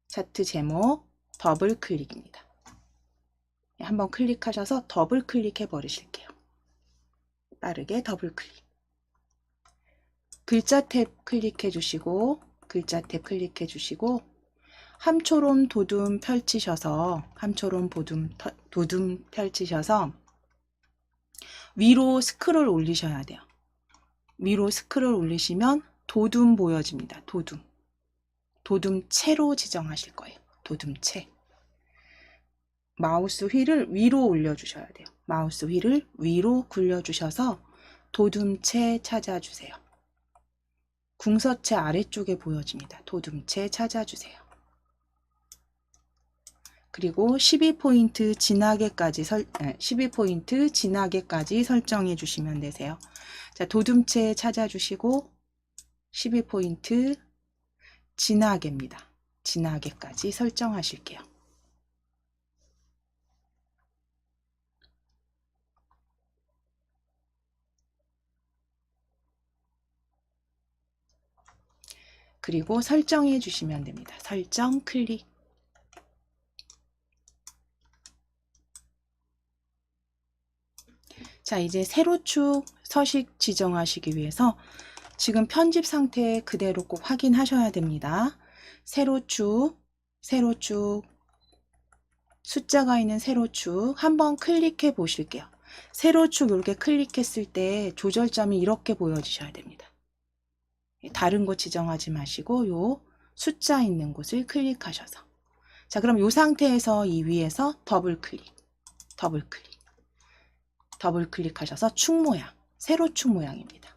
차트 제목 더블 클릭입니다. 한번 클릭하셔서 더블 클릭해 버리실게요. 빠르게 더블 클릭. 글자 탭 클릭해 주시고, 글자 탭 클릭해 주시고, 함초롬 도둠 펼치셔서, 함초롬 도둠 펼치셔서 위로 스크롤 올리셔야 돼요. 위로 스크롤 올리시면 도둠 보여집니다. 도둠. 도둠체로 지정하실 거예요. 도둠체. 마우스 휠을 위로 올려주셔야 돼요. 마우스 휠을 위로 굴려주셔서 도둠체 찾아주세요. 궁서체 아래쪽에 보여집니다. 도둠체 찾아주세요. 그리고 12포인트 진하게까지 설정해 주시면 되세요. 자, 도둠체 찾아주시고 12포인트 진하게입니다. 진하게까지 설정하실게요. 그리고 설정해 주시면 됩니다. 설정 클릭. 자, 이제 세로축 서식 지정하시기 위해서 지금 편집 상태 그대로 꼭 확인하셔야 됩니다. 세로축 숫자가 있는 세로축 한번 클릭해 보실게요. 세로축 이렇게 클릭했을 때 조절점이 이렇게 보여지셔야 됩니다. 다른 곳 지정하지 마시고 요 숫자 있는 곳을 클릭하셔서, 자, 그럼 이 상태에서 이 위에서 더블 클릭하셔서 축 모양, 세로축 모양입니다.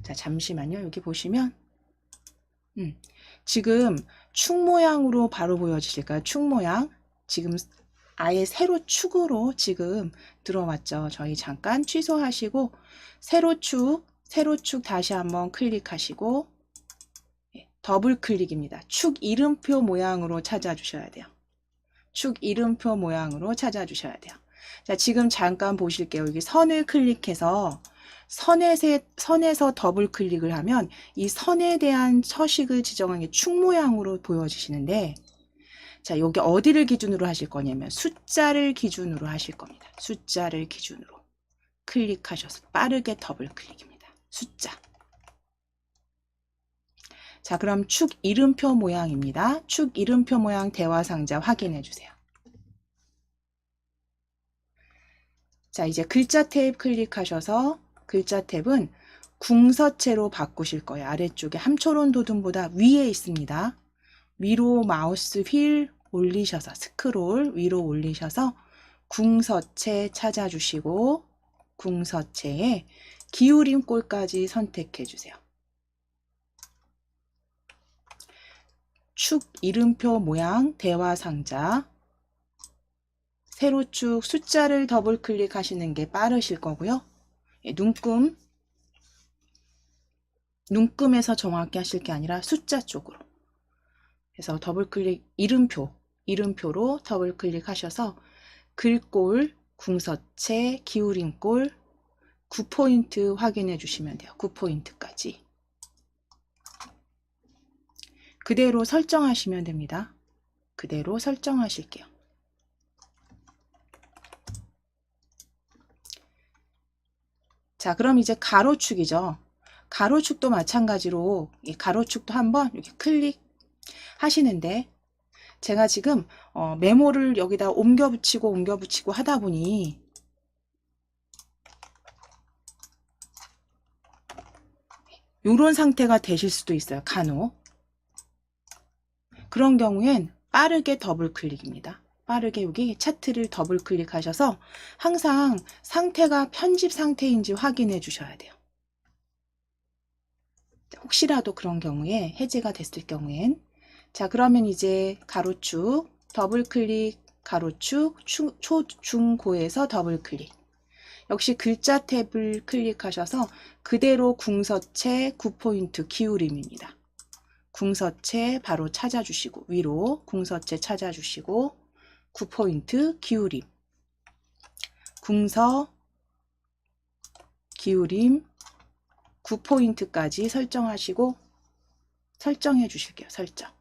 자, 잠시만요. 여기 보시면 지금 축 모양으로 바로 보여지실까요? 축 모양. 지금 아예 세로축으로 지금 들어왔죠. 저희 잠깐 취소하시고 세로축 다시 한번 클릭하시고 더블 클릭입니다. 축 이름표 모양으로 찾아주셔야 돼요. 축 이름표 모양으로 찾아주셔야 돼요. 자, 지금 잠깐 보실게요. 여기 선을 클릭해서 선에서 더블 클릭을 하면 이 선에 대한 서식을 지정한 게 축 모양으로 보여지시는데, 자, 여기 어디를 기준으로 하실 거냐면 숫자를 기준으로 하실 겁니다. 숫자를 기준으로 클릭하셔서 빠르게 더블 클릭입니다. 숫자. 자, 그럼 축 이름표 모양입니다. 축 이름표 모양 대화 상자 확인해 주세요. 자, 이제 글자 탭 클릭하셔서 글자 탭은 궁서체로 바꾸실 거예요. 아래쪽에 함초론 도둠보다 위에 있습니다. 위로 마우스 휠 올리셔서 스크롤 위로 올리셔서 궁서체 찾아주시고 궁서체에 기울임 꼴까지 선택해 주세요. 축 이름표 모양 대화 상자, 세로축 숫자를 더블 클릭하시는 게 빠르실 거고요. 눈금에서 정확히 하실 게 아니라 숫자 쪽으로 그래서 더블 클릭 이름표로 더블 클릭하셔서 글꼴, 궁서체, 기울임꼴 9포인트 확인해 주시면 돼요. 9포인트까지 그대로 설정하시면 됩니다. 그대로 설정하실게요. 자, 그럼 이제 가로축이죠. 가로축도 마찬가지로 이 가로축도 한번 이렇게 클릭 하시는데, 제가 지금 메모를 여기다 옮겨 붙이고 하다 보니 이런 상태가 되실 수도 있어요. 간혹. 그런 경우엔 빠르게 더블 클릭입니다. 빠르게 여기 차트를 더블 클릭하셔서 항상 상태가 편집 상태인지 확인해 주셔야 돼요. 혹시라도 그런 경우에 해제가 됐을 경우엔 자, 그러면 이제 가로축 더블 클릭, 가로축 초, 중, 고에서 더블 클릭. 역시 글자 탭을 클릭하셔서 그대로 궁서체 9포인트 기울임입니다. 궁서체 바로 찾아주시고 위로 궁서체 찾아주시고 9포인트 기울임, 궁서 기울임 9포인트까지 설정하시고 설정해 주실게요. 설정.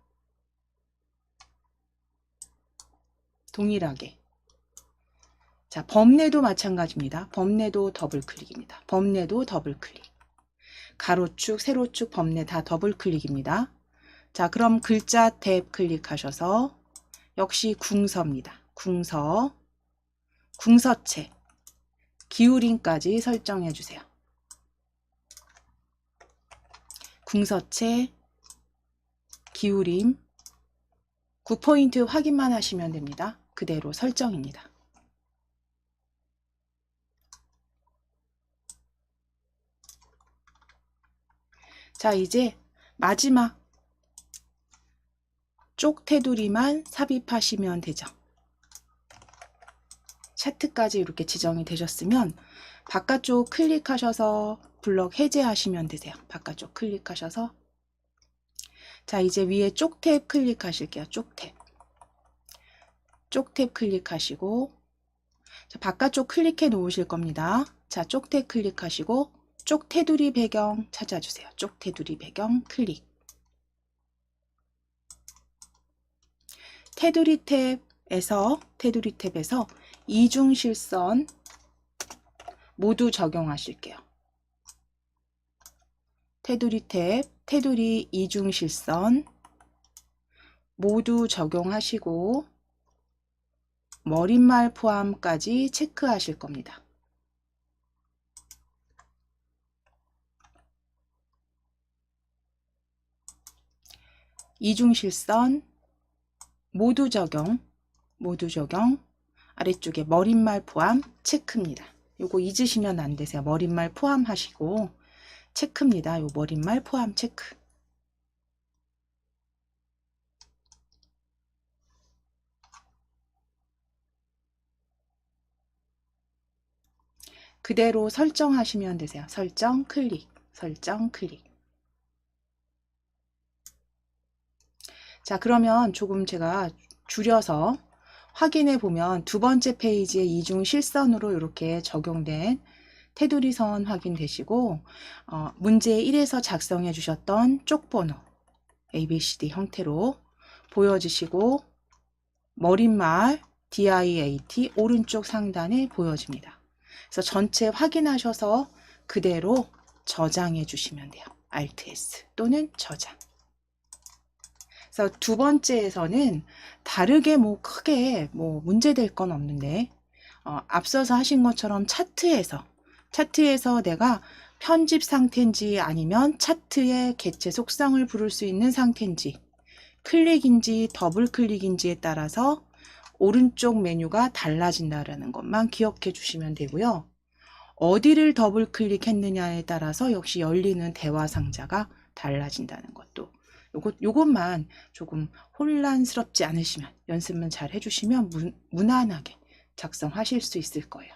동일하게. 자, 범례도 마찬가지입니다. 범례도 더블 클릭입니다. 범례도 더블 클릭. 가로축, 세로축, 범례 다 더블 클릭입니다. 자, 그럼 글자 탭 클릭하셔서 역시 궁서입니다. 궁서, 궁서체, 기울임까지 설정해 주세요. 궁서체, 기울임, 9포인트 확인만 하시면 됩니다. 그대로 설정입니다. 자, 이제 마지막 쪽 테두리만 삽입하시면 되죠. 차트까지 이렇게 지정이 되셨으면 바깥쪽 클릭하셔서 블럭 해제하시면 되세요. 바깥쪽 클릭하셔서 자, 이제 위에 쪽 탭 클릭하실게요. 쪽 탭. 쪽 탭 클릭하시고 자, 바깥쪽 클릭해 놓으실 겁니다. 자, 쪽 탭 클릭하시고 쪽 테두리 배경 찾아주세요. 쪽 테두리 배경 클릭. 테두리 탭에서 이중실선 모두 적용하실게요. 테두리 탭, 테두리 이중실선 모두 적용하시고 머릿말 포함까지 체크하실 겁니다. 이중실선 모두 적용, 아래쪽에 머릿말 포함 체크입니다. 요거 잊으시면 안 되세요. 머릿말 포함하시고 체크입니다. 요 머릿말 포함 체크. 그대로 설정하시면 되세요. 설정 클릭, 설정 클릭. 자, 그러면 조금 제가 줄여서 확인해 보면 두 번째 페이지에 이중 실선으로 이렇게 적용된 테두리 선 확인되시고 문제 1에서 작성해 주셨던 쪽번호 ABCD 형태로 보여지시고 머릿말 DIAT 오른쪽 상단에 보여집니다. 그래서 전체 확인하셔서 그대로 저장해 주시면 돼요. Alt S 또는 저장. 그래서 두 번째에서는 다르게 크게 문제될 건 없는데 앞서서 하신 것처럼 차트에서 내가 편집 상태인지 아니면 차트의 개체 속성을 부를 수 있는 상태인지 클릭인지 더블 클릭인지에 따라서 오른쪽 메뉴가 달라진다는 것만 기억해 주시면 되고요. 어디를 더블 클릭했느냐에 따라서 역시 열리는 대화 상자가 달라진다는 것도 요것만 조금 혼란스럽지 않으시면 연습만 잘 해주시면 무난하게 작성하실 수 있을 거예요.